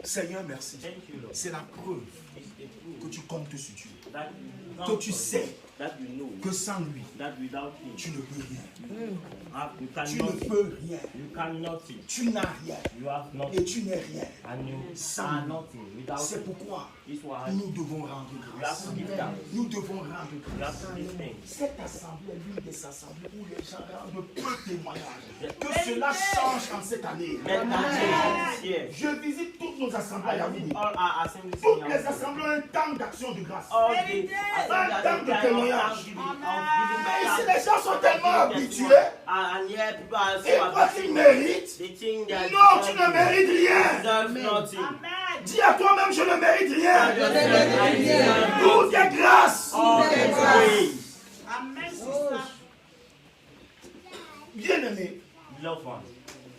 S1: Seigneur, merci.
S2: Thank you, Lord.
S1: C'est la preuve
S2: It's the proof
S1: que tu comptes sur Dieu.
S2: that you
S1: Que tu sais
S2: that you know
S1: que sans lui,
S2: that without him
S1: tu ne peux rien.
S2: you
S1: Tu
S2: cannot
S1: ne peux rien.
S2: you can nothing.
S1: Tu n'as rien.
S2: You have
S1: Et
S2: nothing.
S1: tu n'es rien.
S2: And you
S1: Sans
S2: are
S1: lui.
S2: nothing without
S1: C'est
S2: him.
S1: pourquoi
S2: This why
S1: nous devons rendre
S2: you have
S1: grâce.
S2: to give thanks.
S1: Nous devons rendre
S2: You
S1: grâce.
S2: have to give thanks.
S1: Cette assemblée est l'une des assemblées où les gens rendent peu témoignage. Que cela change en cette année.
S2: Let that change this year.
S1: Je visite toutes nos assemblées à
S2: I visit
S1: Yaoundé.
S2: all our assemblies
S1: Toutes
S2: in
S1: les
S2: Yaoundé.
S1: assemblées ont un temps d'action de grâce.
S2: All the
S1: temps de témoignage.
S2: giving
S1: Et si
S2: back
S1: les gens sont tellement habitués,
S2: and here people are
S1: ils
S2: so
S1: croient qu'ils méritent.
S2: they think that
S1: Non, tu ne mérites rien.
S2: deserve nothing.
S1: Dis à toi-même, je ne mérite rien.
S2: I deserve
S1: Tout est grâce.
S2: all the praise.
S1: Bien-aimés,
S2: Loved ones,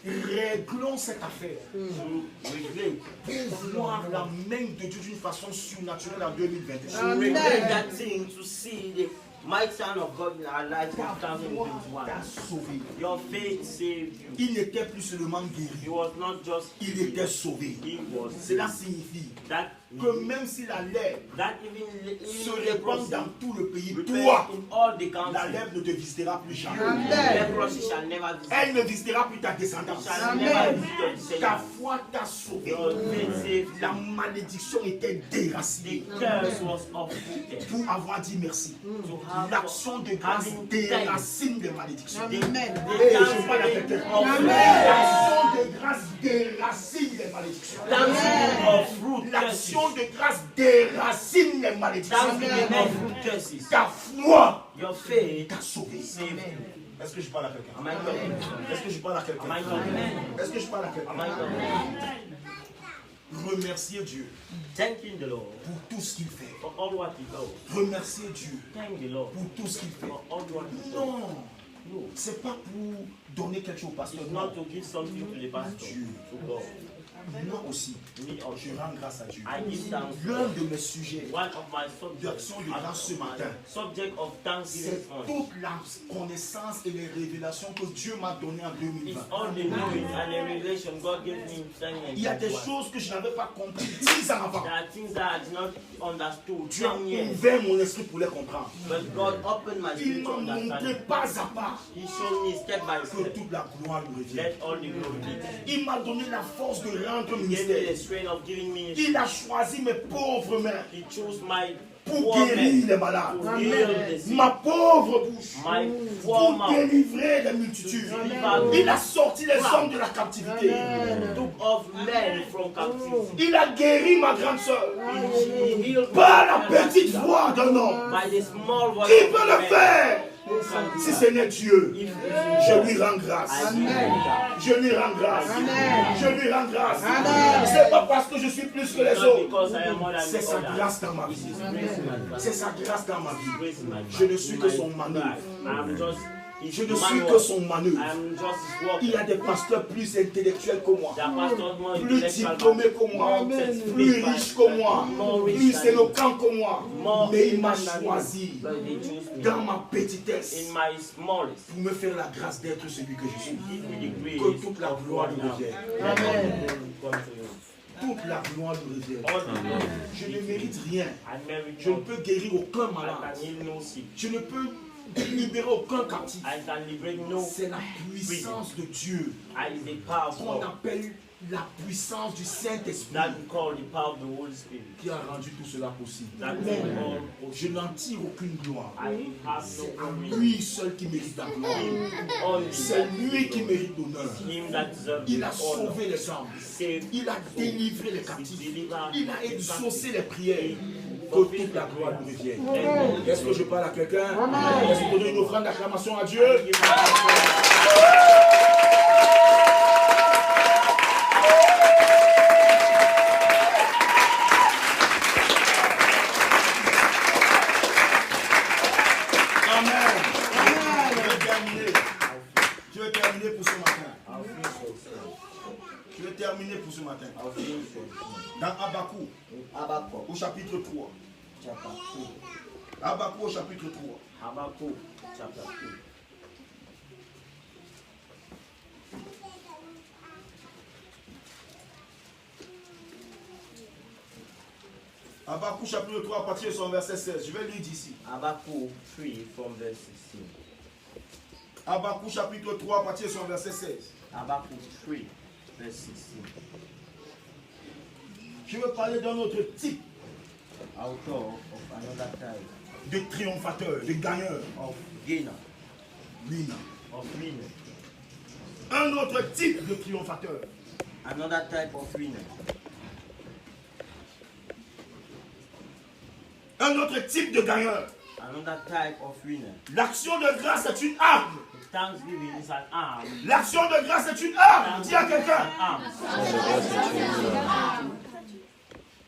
S1: réglons cette affaire.
S2: to regulate.
S1: Pour voir la main de Dieu d'une façon surnaturelle en 2021.
S2: To regulate that thing to see the mighty hand of God in our lives in
S1: Ta foi
S2: 2021.
S1: t'a sauvé.
S2: Your faith saved you.
S1: Il n'était plus seulement
S2: He
S1: guéri,
S2: was not just
S1: il était sauvé.
S2: he was
S1: Cela signifie
S2: that
S1: que même si la lèvre
S2: that even
S1: se répand dans tout le pays,
S2: repent
S1: toi,
S2: in all the
S1: la
S2: countries.
S1: lèvre ne te visitera plus jamais.
S2: Leprosy shall never visit.
S1: Elle ne visitera plus ta descendance.
S2: Shall never visit your
S1: Ta
S2: descendants.
S1: foi t'a sauvé.
S2: Your faith saved
S1: La
S2: you.
S1: malédiction était déracinée.
S2: The curse was uprooted.
S1: Pour avoir dit merci.
S2: To have
S1: L'action de grâce
S2: having
S1: déracine les malédictions.
S2: the
S1: Et je parle à quelqu'un. L'action de grâce déracine les malédictions.
S2: thanksgiving of fruit curses.
S1: L'action de grâce déracine les malédictions.
S2: Thanksgiving of fruit curses.
S1: Ta foi
S2: Your faith
S1: t'a sauvé.
S2: saved you.
S1: Est-ce que je parle à quelqu'un?
S2: Am I talking?
S1: Est-ce que je parle à quelqu'un?
S2: Am I talking?
S1: Est-ce que je parle à
S2: Am I
S1: quelqu'un?
S2: talking?
S1: Remercier Dieu
S2: Thanking the Lord
S1: pour tout ce qu'il fait.
S2: for all what He does.
S1: Remercier Dieu
S2: Thank the Lord
S1: pour tout ce qu'il fait.
S2: for all what He does.
S1: Non,
S2: No,
S1: c'est pas pour donner quelque chose au pasteur.
S2: it's not to give something to the pastor, to God.
S1: Moi aussi,
S2: Me
S1: je
S2: also.
S1: rends grâce à Dieu.
S2: I give thanks.
S1: L'un de mes sujets,
S2: One of my subjects,
S1: d'action de grâce ce matin,
S2: subject of thanksgiving
S1: c'est
S2: this morning
S1: toute la connaissance et les révélations que Dieu m'a données en
S2: is
S1: 2020.
S2: all the knowing and the revelation God gave me in
S1: Il y a des
S2: 2021.
S1: choses que je n'avais pas comprises 10 ans avant.
S2: There are things that I did not understood
S1: Dieu a
S2: 10 years,
S1: ouvert mon esprit pour les comprendre.
S2: but God opened my
S1: Il
S2: spirit to
S1: m'a
S2: understand.
S1: montré pas à pas
S2: He showed me step by
S1: que
S2: step.
S1: toute la gloire lui revient.
S2: Let all the glory be to Him.
S1: Il m'a donné la force de rendre
S2: He gave me the
S1: ministère.
S2: strength of giving ministry.
S1: Il a choisi mes pauvres mains
S2: He chose my
S1: pour
S2: poor
S1: guérir
S2: men
S1: les malades.
S2: to heal the sick.
S1: Ma pauvre bouche
S2: My poor
S1: pour
S2: mouth
S1: délivrer les multitudes. Il a sorti les hommes de la captivité.
S2: took off men from captivity.
S1: Il a guéri ma grande soeur
S2: He healed
S1: par la
S2: my
S1: petite voix d'un homme.
S2: by the small voice
S1: Qui
S2: of
S1: peut
S2: a
S1: le
S2: man.
S1: faire?
S2: Who can do
S1: Si
S2: that?
S1: ce n'est Dieu,
S2: If
S1: je lui rends grâce.
S2: I give him that.
S1: Je lui rends grâce. Je lui rends grâce. C'est pas parce que je suis plus que les
S2: Not
S1: autres.
S2: because I am more than
S1: C'est sa
S2: others.
S1: grâce dans ma
S2: It's
S1: vie.
S2: His grace in my life.
S1: C'est sa grâce dans ma vie.
S2: Grace in my life.
S1: Je ne suis
S2: In
S1: que
S2: my
S1: son manœuvre.
S2: life. I'm just his
S1: Je ne suis
S2: manual.
S1: que son manœuvre.
S2: I'm just his work.
S1: Il y a des pasteurs plus intellectuels que moi,
S2: The pastor more
S1: plus
S2: intellectual,
S1: diplômés que moi,
S2: more certified,
S1: plus riches que moi,
S2: more rich
S1: plus
S2: than
S1: éloquents que moi.
S2: more
S1: Mais il m'a
S2: human than
S1: choisi
S2: me. But they chose me.
S1: dans ma petitesse
S2: In my smallest,
S1: pour me faire la grâce d'être celui que je suis.
S2: give me the grace
S1: Que toute la
S2: of
S1: gloire
S2: God
S1: lui
S2: now.
S1: revienne.
S2: Let all the glory come to you.
S1: Toute la gloire lui revienne.
S2: All the glory.
S1: Je ne mérite rien.
S2: I merit
S1: Je ne
S2: not.
S1: peux guérir aucun
S2: I
S1: malade.
S2: can heal no sick.
S1: Je ne peux libérer aucun captif.
S2: I can liberate no.
S1: C'est la puissance de Dieu
S2: I is the power of
S1: qu'on
S2: God
S1: appelle la puissance du Saint-Esprit
S2: that we call the power of the Holy Spirit.
S1: qui a rendu tout cela possible.
S2: That we call.
S1: Je n'en tire aucune gloire.
S2: I have no
S1: À
S2: glory.
S1: lui seul qui mérite la gloire.
S2: Only
S1: C'est lui qui mérite l'honneur.
S2: Him that deserves
S1: Il
S2: the
S1: a
S2: honor.
S1: sauvé les âmes.
S2: Save.
S1: Il a délivré les
S2: He
S1: captifs.
S2: delivered.
S1: Il a exaucé les prières. Que toute la gloire lui revienne. Est-ce que je parle à quelqu'un? Est-ce que vous donnez une offrande d'acclamation à Dieu? Amen. Je vais terminer pour ce matin. Je vais terminer pour ce matin. Dans Habakkuk,
S2: Habakkuk
S1: au chapitre 3.
S2: chapter 2.
S1: Habakkuk au chapitre 3.
S2: Habakkuk chapter 2.
S1: Habakkuk chapitre 3, à partir de son verset 16. Je vais lire d'ici.
S2: Habakkuk 3 from verse 16.
S1: Habakkuk chapitre 3, à partir de son verset 16.
S2: Habakkuk 3 verse 16.
S1: Je veux parler d'un autre type
S2: Author of another type
S1: de triomphateur, de gagneur.
S2: of gainer,
S1: Lina.
S2: of winner.
S1: Un autre type de triomphateur.
S2: Another type of winner.
S1: Un autre type de gagneur.
S2: Another type of winner.
S1: L'action de grâce est une arme.
S2: Thanksgiving is an arm.
S1: L'action de grâce est une arme. Dis à quelqu'un.
S2: Arm.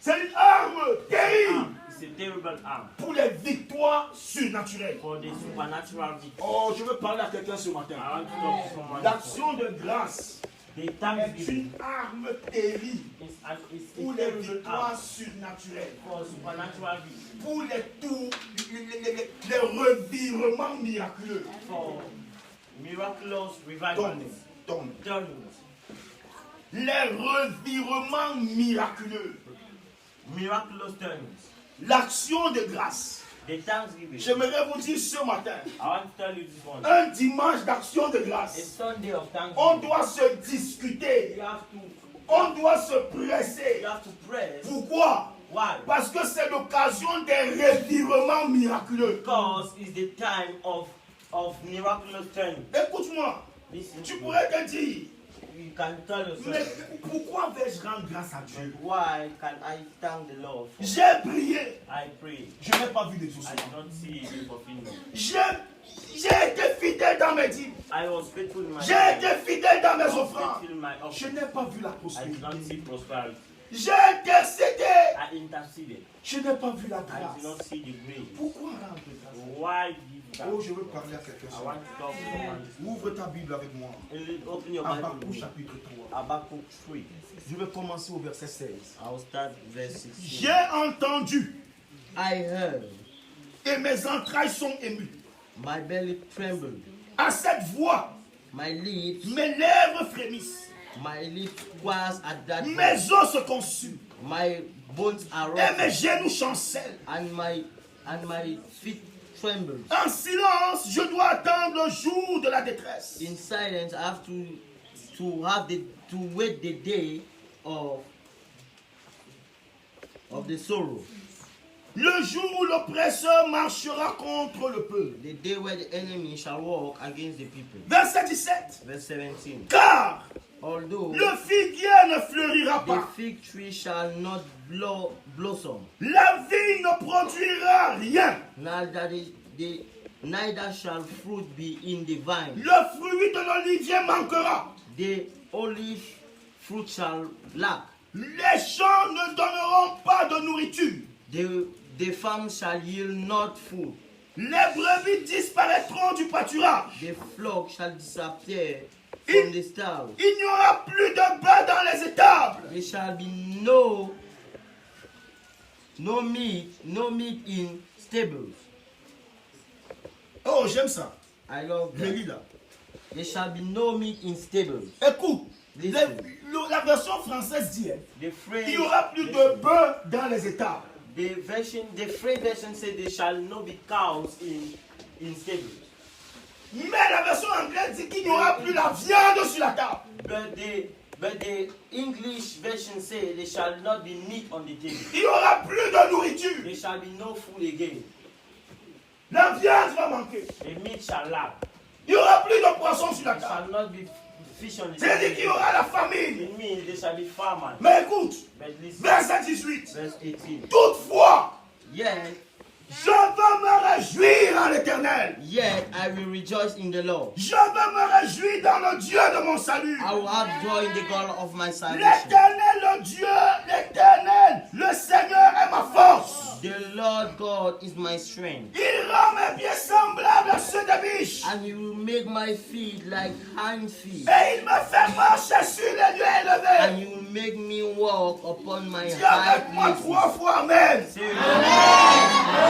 S1: C'est une arme terrible
S2: It's a terrible arm
S1: pour les victoires surnaturelles.
S2: for the supernatural victory.
S1: Oh, je veux parler à quelqu'un ce matin.
S2: I want to talk to someone.
S1: L'action de grâce
S2: The
S1: est
S2: thanksgiving
S1: une arme terrible
S2: is
S1: pour
S2: a
S1: les
S2: terrible
S1: victoires
S2: arm
S1: surnaturelles.
S2: for supernatural victory.
S1: Pour les tours, les revirements miraculeux.
S2: For miraculous revivals.
S1: Tombe.
S2: Turnings.
S1: Les revirements miraculeux.
S2: Miraculous turnings.
S1: L'action de grâce.
S2: The thanksgiving.
S1: J'aimerais vous dire ce matin,
S2: I want to tell you this morning.
S1: un dimanche d'action de
S2: A
S1: grâce.
S2: Sunday of
S1: On
S2: thanksgiving.
S1: doit se discuter.
S2: You have to
S1: On doit se presser.
S2: you have to pray.
S1: Pourquoi?
S2: Why?
S1: Parce que c'est l'occasion des revirements miraculeux.
S2: Because it's the time of miraculous turning.
S1: Écoute-moi,
S2: Listen
S1: tu
S2: to me.
S1: pourrais te dire,
S2: You can tell
S1: mais
S2: yourself,
S1: pourquoi vais-je rendre grâce à Dieu?
S2: why can I thank the Lord?
S1: J'ai prié,
S2: I pray.
S1: je n'ai pas vu
S2: I
S1: d'exaucement.
S2: did not see the fulfillment.
S1: J'ai été fidèle dans mes dîmes.
S2: I was faithful in my
S1: J'ai
S2: life.
S1: été fidèle dans
S2: I
S1: mes
S2: was
S1: offrandes.
S2: faithful in my
S1: Je
S2: offering.
S1: n'ai pas vu la
S2: I did not
S1: prospérité.
S2: see prosperity.
S1: J'ai intercédé.
S2: I interceded.
S1: Je n'ai pas vu la
S2: I did
S1: grâce.
S2: not see the grace.
S1: Pourquoi rendre grâce?
S2: Why give that?
S1: Oh, je veux parler à quelqu'un.
S2: I want to talk to someone.
S1: Ouvre ta Bible avec moi.
S2: Open your Bible.
S1: Habakkuk
S2: with me.
S1: chapitre 3.
S2: Habakkuk 3.
S1: Je vais commencer au verset 16.
S2: I'll start verse 16.
S1: J'ai entendu
S2: I heard,
S1: et mes entrailles sont émues.
S2: my belly trembled,
S1: À cette voix,
S2: my lips
S1: mes lèvres frémissent.
S2: was at that
S1: Mes
S2: voice.
S1: os se consument.
S2: My bones are
S1: Et mes
S2: rotten,
S1: genoux chancellent.
S2: and my feet tremble.
S1: En silence, je dois attendre le jour de la détresse.
S2: In silence, I have to wait the day of the sorrow,
S1: Le jour où l'oppresseur marchera contre le peuple.
S2: the day where the enemy shall walk against the people.
S1: Verset 17.
S2: Verse 17.
S1: Car
S2: Although
S1: le figuier ne fleurira
S2: the
S1: pas,
S2: fig tree shall not blossom,
S1: la vigne ne produira rien,
S2: neither shall fruit be in the vine.
S1: le fruit de l'olivier manquera,
S2: The olive fruit shall lack.
S1: les champs ne donneront pas de nourriture,
S2: The farm shall yield not food.
S1: les brebis disparaîtront du pâturage,
S2: The flock shall disappear from the stall.
S1: il n'y aura plus de bœufs dans les étables,
S2: There shall be no meat in stables.
S1: Oh, j'aime ça.
S2: I love
S1: Je
S2: that.
S1: lis là.
S2: There shall be no meat in stables.
S1: Écoute,
S2: Listen.
S1: la version française dit, hein,
S2: The phrase,
S1: il n'y aura plus de bœufs dans les étables.
S2: the phrase version said there shall not be cows in stables.
S1: Mais la version anglaise dit qu'il n'y aura plus la viande sur la table.
S2: But the English version says there shall not be meat on the table.
S1: Il n'y aura plus de nourriture.
S2: There shall be no food again.
S1: La viande va manquer.
S2: The meat shall lack.
S1: Il n'y aura plus de poisson sur la
S2: There
S1: table.
S2: shall not be fish on the
S1: C'est-à-dire qu'il y
S2: table.
S1: aura la famine.
S2: It means there shall be famine.
S1: Mais écoute,
S2: But listen,
S1: verset 18.
S2: verse 18.
S1: Toutefois,
S2: Yet
S1: je veux me réjouir en l'Éternel.
S2: I will rejoice in the Lord.
S1: Je veux me réjouir dans le Dieu de mon salut.
S2: I will have joy in the God of my salvation.
S1: L'Éternel, le Dieu, l'Éternel, le Seigneur est ma force.
S2: The Lord God is my strength,
S1: Il rend mes pieds semblables à ceux de biche.
S2: and He will make my feet like hind feet,
S1: Et il me fait marcher sur les lieux
S2: and
S1: élevés.
S2: He will make me walk upon my
S1: Dis avec
S2: high
S1: moi
S2: places.
S1: 3 fois Amen.
S2: Say amen.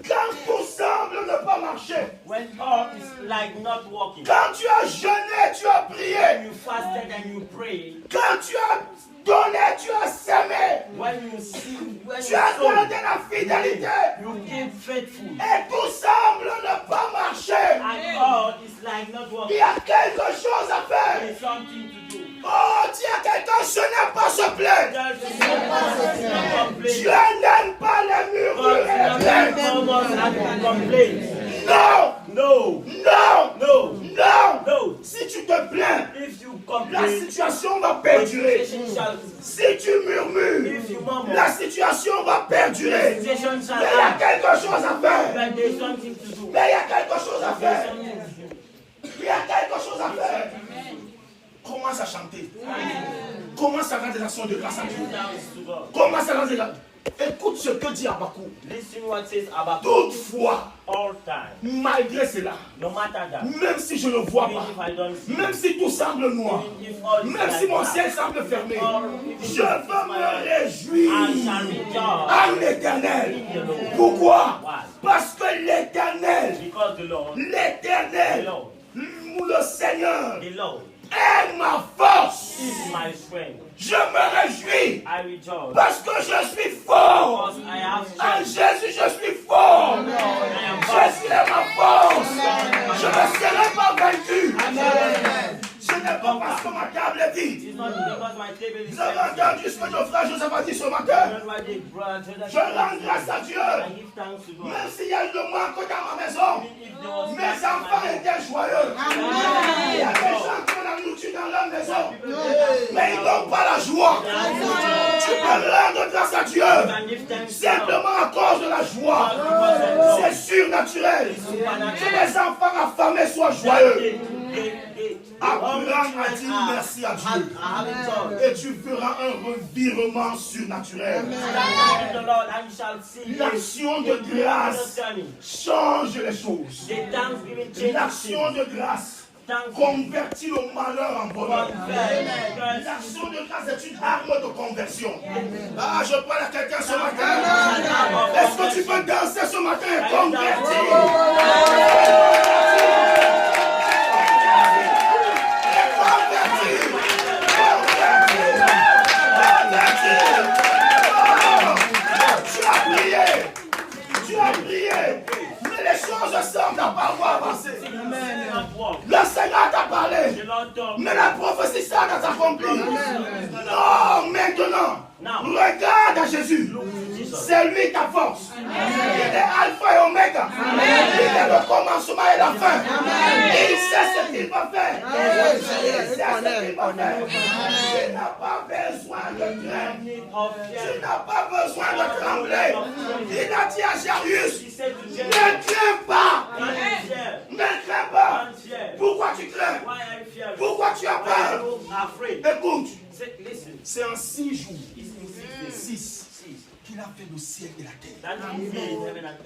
S1: Quand tout semble ne pas marcher,
S2: When all is like not working.
S1: Quand tu as jeûné, tu as prié.
S2: When you fasted and you prayed.
S1: Quand tu as donné, tu as semé.
S2: When you see, when
S1: Tu as gardé la fidélité.
S2: you keep faithful.
S1: Et tout semble ne pas marcher.
S2: And all is like not
S1: Il
S2: working.
S1: y a quelque chose à faire.
S2: There is something to do.
S1: Oh, dis à quelqu'un, ce n'est pas se plaindre.
S2: There is something to complain.
S1: Dieu n'aime pas les
S2: God
S1: murmures et les plaintes.
S2: does not complain.
S1: Non,
S2: No.
S1: non,
S2: No.
S1: non.
S2: No.
S1: Si tu te plains,
S2: If you
S1: la
S2: complain,
S1: situation va
S2: the
S1: perdurer.
S2: situation shall.
S1: Si tu murmures,
S2: If you murmur,
S1: la situation va perdurer.
S2: the situation shall
S1: Mais il y a
S2: act.
S1: quelque chose à faire.
S2: But there is something to do.
S1: Mais il y a quelque chose à
S2: There is
S1: faire.
S2: something to do.
S1: Il y a quelque chose à faire. Commence à chanter. Commence à rendre des actions de grâce à Dieu.
S2: Thanks to God.
S1: Commence à rendre des grâces. Écoute ce que dit Habakkuk.
S2: Listen what says about
S1: Toutefois,
S2: all time.
S1: malgré cela,
S2: No matter that.
S1: même si je ne vois
S2: Even
S1: pas,
S2: if I don't see.
S1: même si tout semble noir,
S2: Even if all is
S1: même si
S2: like
S1: mon
S2: that,
S1: ciel semble fermé,
S2: or
S1: je
S2: even
S1: veux
S2: if
S1: me
S2: my I
S1: réjouir
S2: shall rejoice.
S1: en l'Éternel. Pourquoi?
S2: Why?
S1: Parce que l'Éternel,
S2: Because the Lord,
S1: l'Éternel, le Seigneur
S2: the Lord
S1: est ma force.
S2: is my strength.
S1: Je me réjouis
S2: I rejoice.
S1: parce que je suis fort.
S2: Because I have
S1: En
S2: strength.
S1: Jésus, je suis fort.
S2: I am
S1: Jésus est ma force. Je ne serai pas vaincu. Ce n'est pas parce que ma table est vide.
S2: It's not because my table is
S1: Vous avez
S2: empty.
S1: entendu ce que notre frère Joseph a dit ce matin?
S2: That's why they brought it.
S1: Je rends grâce à Dieu.
S2: I give thanks to God.
S1: Même s'il y a eu le manque dans ma maison,
S2: Even if there was
S1: mes enfants étaient joyeux. Il y a des gens qui ont la nourriture dans leur maison, mais ils n'ont pas la joie. Tu peux rendre grâce à Dieu simplement à cause de la joie. C'est surnaturel. Que les enfants affamés soient joyeux. Apprends à dire merci à Dieu. Et tu feras un revirement surnaturel. L'action de grâce change les choses. L'action de grâce convertit le malheur en bonheur. L'action de grâce est une arme de conversion. Ah, je parle à quelqu'un ce matin. Est-ce que tu peux danser ce matin et convertir? Tu as prié, mais les choses semblent pas avoir avancé. Le Seigneur t'a parlé, mais la prophétie ça n'a accompli. Non, maintenant, regarde à Jésus. C'est lui ta force. Il est Alpha et Oméga. Il est le commencement et la fin. Il sait ce qu'il va faire. Il sait ce qu'il va faire. Tu n'as pas besoin de craindre. Tu n'as pas besoin de trembler. Il a dit à Jairus, ne crains pas. Ne crains pas. Pourquoi tu crains? Pourquoi tu as peur? Écoute, c'est en 6 jours. 6. Qu'il a fait le ciel et la terre.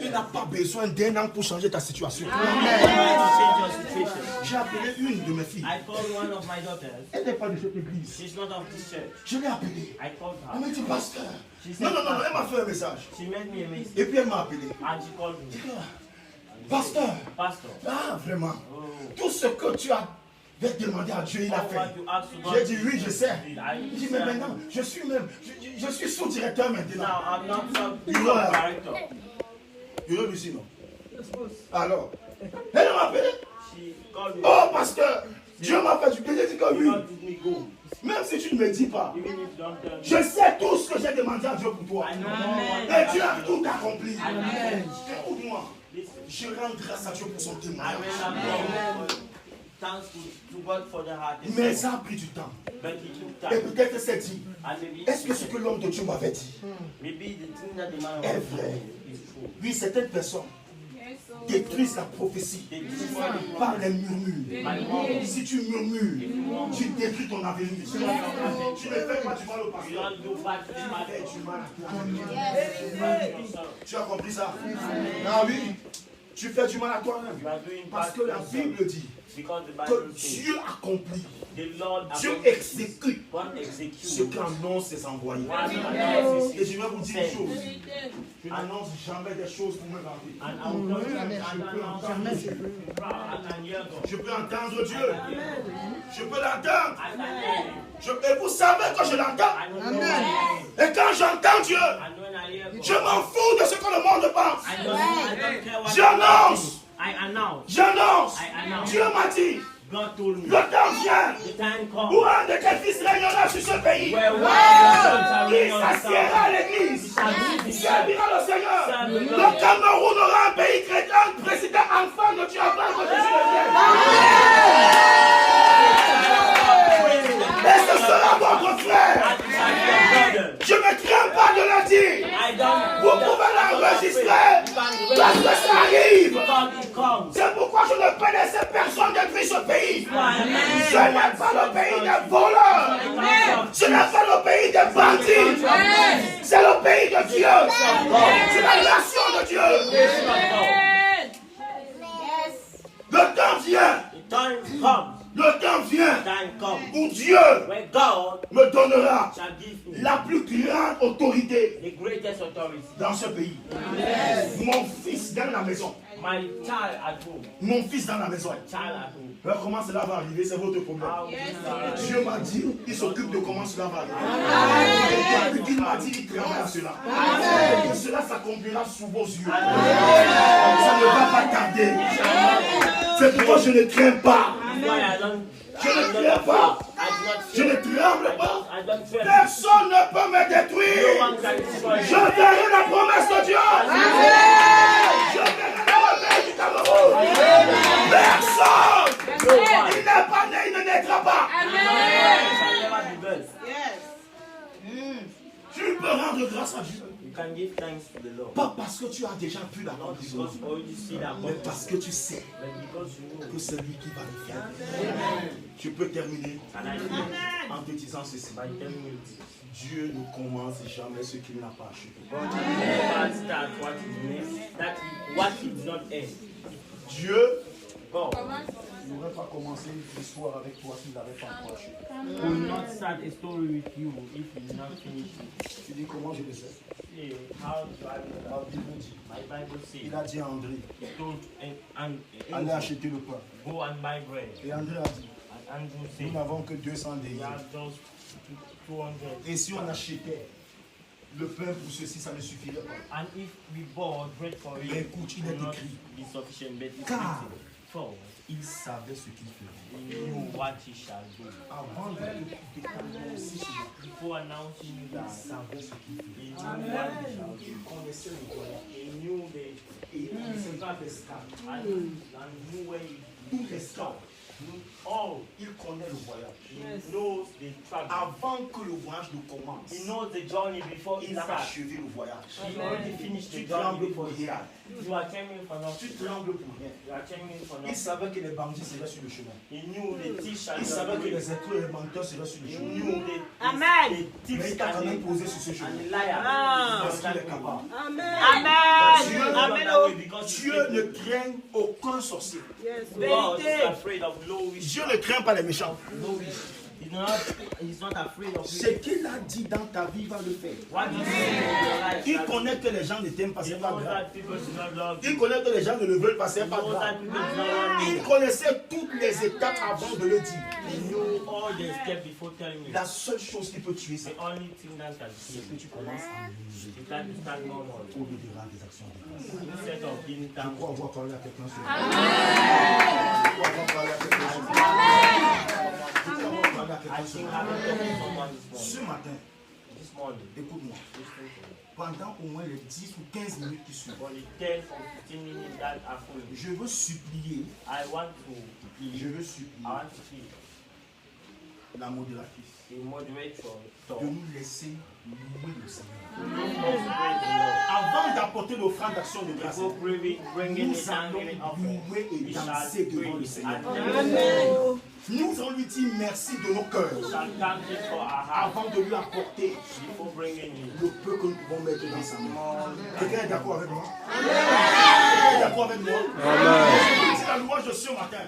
S1: Il n'a pas besoin d'un an pour changer ta situation. J'ai appelé une de mes filles. Elle n'est pas de cette église. Je l'ai appelée. Elle m'a dit, pasteur. Non, elle m'a fait un message. Et puis elle m'a appelé. Pasteur. Ah, vraiment. Tout ce que tu as demander à Dieu, il a fait. J'ai dit oui, je sais. Il dit mais maintenant, je suis sous-directeur maintenant. You know Lucie, non? Alors, elle m'a appelé. Oh, pasteur, Dieu m'a fait du bien. J'ai dit que oui. Même si tu ne me dis pas, je sais tout ce que j'ai demandé à Dieu pour toi. Et Dieu a tout accompli. Écoute-moi, je rends grâce à Dieu pour son témoignage. Mais ça a pris du temps. Et peut-être c'est dit. Est-ce que ce que l'homme de Dieu m'avait dit est vrai? Oui, certaines personnes détruisent la prophétie par les murmures. Si tu murmures, tu détruis ton avenir. Tu ne fais pas du mal au pasteur. Tu as compris ça? Ah oui. Tu fais du mal à toi-même. Parce que la Bible dit
S2: Because the
S1: que
S2: Bible says,
S1: Dieu accomplit.
S2: the Lord
S1: Dieu
S2: accomplishes
S1: exécute
S2: one execute.
S1: ce qu'annonce ses envoyés. Et je vais vous dire une chose. Je n'annonce jamais des choses pour me vanter.
S2: And I will not
S1: Je peux entendre Dieu. Je peux l'entendre.
S2: I can hear.
S1: Et vous savez que je l'entends.
S2: I don't know.
S1: Et quand j'entends Dieu,
S2: And when I hear
S1: je
S2: God,
S1: m'en fous de ce que le monde pense.
S2: I don't care what
S1: J'annonce.
S2: I announce.
S1: J'annonce.
S2: I announce.
S1: Dieu m'a dit,
S2: God told me.
S1: le temps vient
S2: The time comes.
S1: où un de tes fils régnera sur ce pays.
S2: Where one shall
S1: Il
S2: reign on the
S1: s'assiera à
S2: south.
S1: l'église.
S2: He
S1: Il
S2: shall be
S1: servira le Seigneur.
S2: Serve the
S1: Le
S2: Lord.
S1: Cameroun aura un pays chrétien, un président enfant de Dieu avant que Jésus ne vienne. Et ce sera votre frère. Je ne crains pas de le dire. Vous pouvez l'enregistrer parce que ça arrive. C'est pourquoi je ne peux laisser personne détruire ce pays. Je n'ai pas le pays des voleurs. Je n'ai pas le pays des bandits. C'est le pays de Dieu. C'est la nation de Dieu. Le temps vient. Le temps vient où Dieu me donnera la plus grande autorité
S2: the greatest authority.
S1: dans ce pays. Mon fils dans la maison.
S2: My child at home.
S1: Mon fils dans la maison.
S2: Child at home.
S1: Alors, comment cela va arriver, c'est votre problème. Dieu m'a dit, il s'occupe de comment cela va arriver. Et depuis qu'il m'a dit, il travaille à cela. Et cela s'accomplira sous vos yeux. Ça ne va pas tarder. C'est pourquoi je ne crains pas. Je ne crains pas. Je ne tremble pas. Personne ne peut me détruire. Je verrai la promesse de Dieu. Je verrai la retraite du Cameroun. Personne. Il n'est pas né, il ne naîtra pas. Tu peux rendre grâce à Dieu.
S2: You can give thanks to the Lord.
S1: Pas parce que tu as déjà vu la
S2: Not
S1: condition,
S2: because you already see that,
S1: mais parce que tu sais
S2: but because you know.
S1: que c'est lui qui va le faire. Je peux terminer
S2: And I know
S1: en te disant ceci.
S2: by telling you this.
S1: Dieu ne commence jamais ce qu'il n'a pas achevé.
S2: God never starts what he missed, what he did not end.
S1: Dieu
S2: God
S1: n'aurait pas commencé l'histoire avec toi s'il n'avait pas encore achevé.
S2: will not start a story with you if he did not finish it.
S1: Tu dis comment je le sais?
S2: See, how do I know
S1: La Bible dit.
S2: that? My Bible says,
S1: Il a dit à André,
S2: he told
S1: allez acheter le pain.
S2: go and buy bread.
S1: Et André a dit,
S2: And Andrew
S1: nous
S2: said,
S1: n'avons que 200
S2: we
S1: deniers.
S2: have just 200.
S1: Et si on achetait le pain pour ceci, ça ne suffirait pas.
S2: And if we bought bread for
S1: Mais
S2: you,
S1: écoute,
S2: it
S1: il
S2: will
S1: est
S2: not
S1: écrit.
S2: be sufficient, but it's
S1: Car
S2: written. For
S1: il savait ce qu'il ferait.
S2: he knew what he shall do.
S1: Avant de t'annoncer cela,
S2: Before announcing you
S1: il
S2: that,
S1: savait ce qu'il
S2: he
S1: ferait.
S2: knew what he shall do.
S1: Il connaissait le voyage.
S2: He knew the
S1: Et il connaissait pas les stades.
S2: and knew where he
S1: Tous les stades.
S2: all.
S1: Il connaît le voyage.
S2: He knows the travel.
S1: Avant que le voyage ne commence,
S2: He knows the journey before it
S1: il a
S2: starts.
S1: achevé le voyage.
S2: He already finished the
S1: Tu
S2: journey
S1: trembles
S2: before
S1: pour
S2: it
S1: rien.
S2: starts. You are trembling for
S1: Tu
S2: nothing.
S1: trembles pour rien.
S2: You are trembling for
S1: Il
S2: nothing.
S1: savait que les bandits seraient sur le chemin.
S2: He knew the thief shall
S1: Il savait que
S2: be.
S1: les éclats et les menteurs seraient sur le
S2: He
S1: chemin.
S2: knew the
S3: Amen.
S2: the thief
S1: Mais il t'a quand même
S2: and
S1: posé sur ce
S2: the
S1: chemin.
S2: liar.
S1: Parce qu'il est capable.
S3: Amen. Amen. Oh.
S1: Dieu ne craint aucun sorcier.
S2: God is
S3: Vérité.
S2: afraid of low wish.
S1: Dieu ne craint pas les méchants.
S2: Low wish. He's not afraid of
S1: Ce qu'il a dit dans ta vie va le faire.
S2: what he said in your life.
S1: Il connaît que les gens ne t'aiment pas,
S2: He
S1: c'est pas
S2: knows
S1: grave.
S2: that people do not love
S1: Il
S2: you.
S1: connaît que les gens ne le veulent pas,
S2: He
S1: c'est pas
S2: knows
S1: grave.
S2: that people do not want
S1: Il
S2: you.
S1: connaissait toutes les étapes avant de le dire.
S2: He knew all the steps before telling you.
S1: La seule chose qui peut tuer, c'est
S2: The only thing that can kill
S1: que
S2: you
S1: tu commences à murmurer
S2: is that you start murmuring
S1: au lieu de rendre des actions de grâce.
S2: instead of giving
S1: Je
S2: thanks.
S1: crois avoir parlé à quelqu'un ce matin. Je crois avoir parlé à quelqu'un ce matin. Je crois avoir parlé à
S2: I
S1: quelqu'un ce
S2: think
S1: matin.
S2: having talked to someone
S1: Ce matin,
S2: this morning,
S1: écoute-moi,
S2: listen to me.
S1: pendant au moins les 10 ou 15 minutes qui suivent,
S2: For the 10 or 15 minutes that are following,
S1: je veux supplier,
S2: I want to plead
S1: la modératrice
S2: the moderator
S1: de nous laisser louer le Seigneur.
S2: praise the Lord.
S1: Avant d'apporter l'offrande d'action de grâce,
S2: Before bringing
S1: nous
S2: the
S1: allons
S2: thanksgiving offering,
S1: louer et
S2: we shall
S1: danser devant le
S2: praise
S1: Seigneur.
S2: and dance
S1: Nous allons lui dire merci de nos cœurs avant de lui apporter le peu que nous pouvons mettre dans sa main. Quelqu'un est d'accord avec moi? Quelqu'un est d'accord avec moi? Je dis la louange de ce matin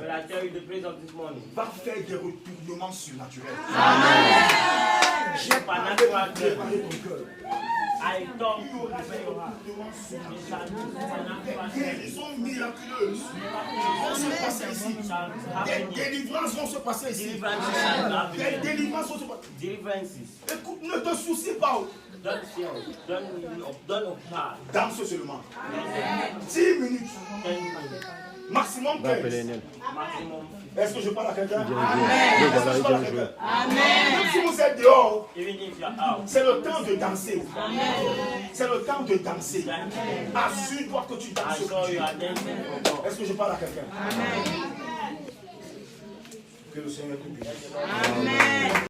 S1: va faire des retournements surnaturels. J'ai préparé ton cœur. Des guérisons miraculeuses vont se passer ici. Des délivrances vont se passer ici. Des délivrances vont se passer. Écoute, ne te soucie pas. Danse seulement. 10 minutes. Maximum 15. Est-ce que je parle à quelqu'un? Amen. Même si vous êtes dehors, c'est le temps de danser. C'est le temps de danser. Assure-toi que tu danses. Est-ce que je parle à quelqu'un? Que le Seigneur te bénisse. Amen.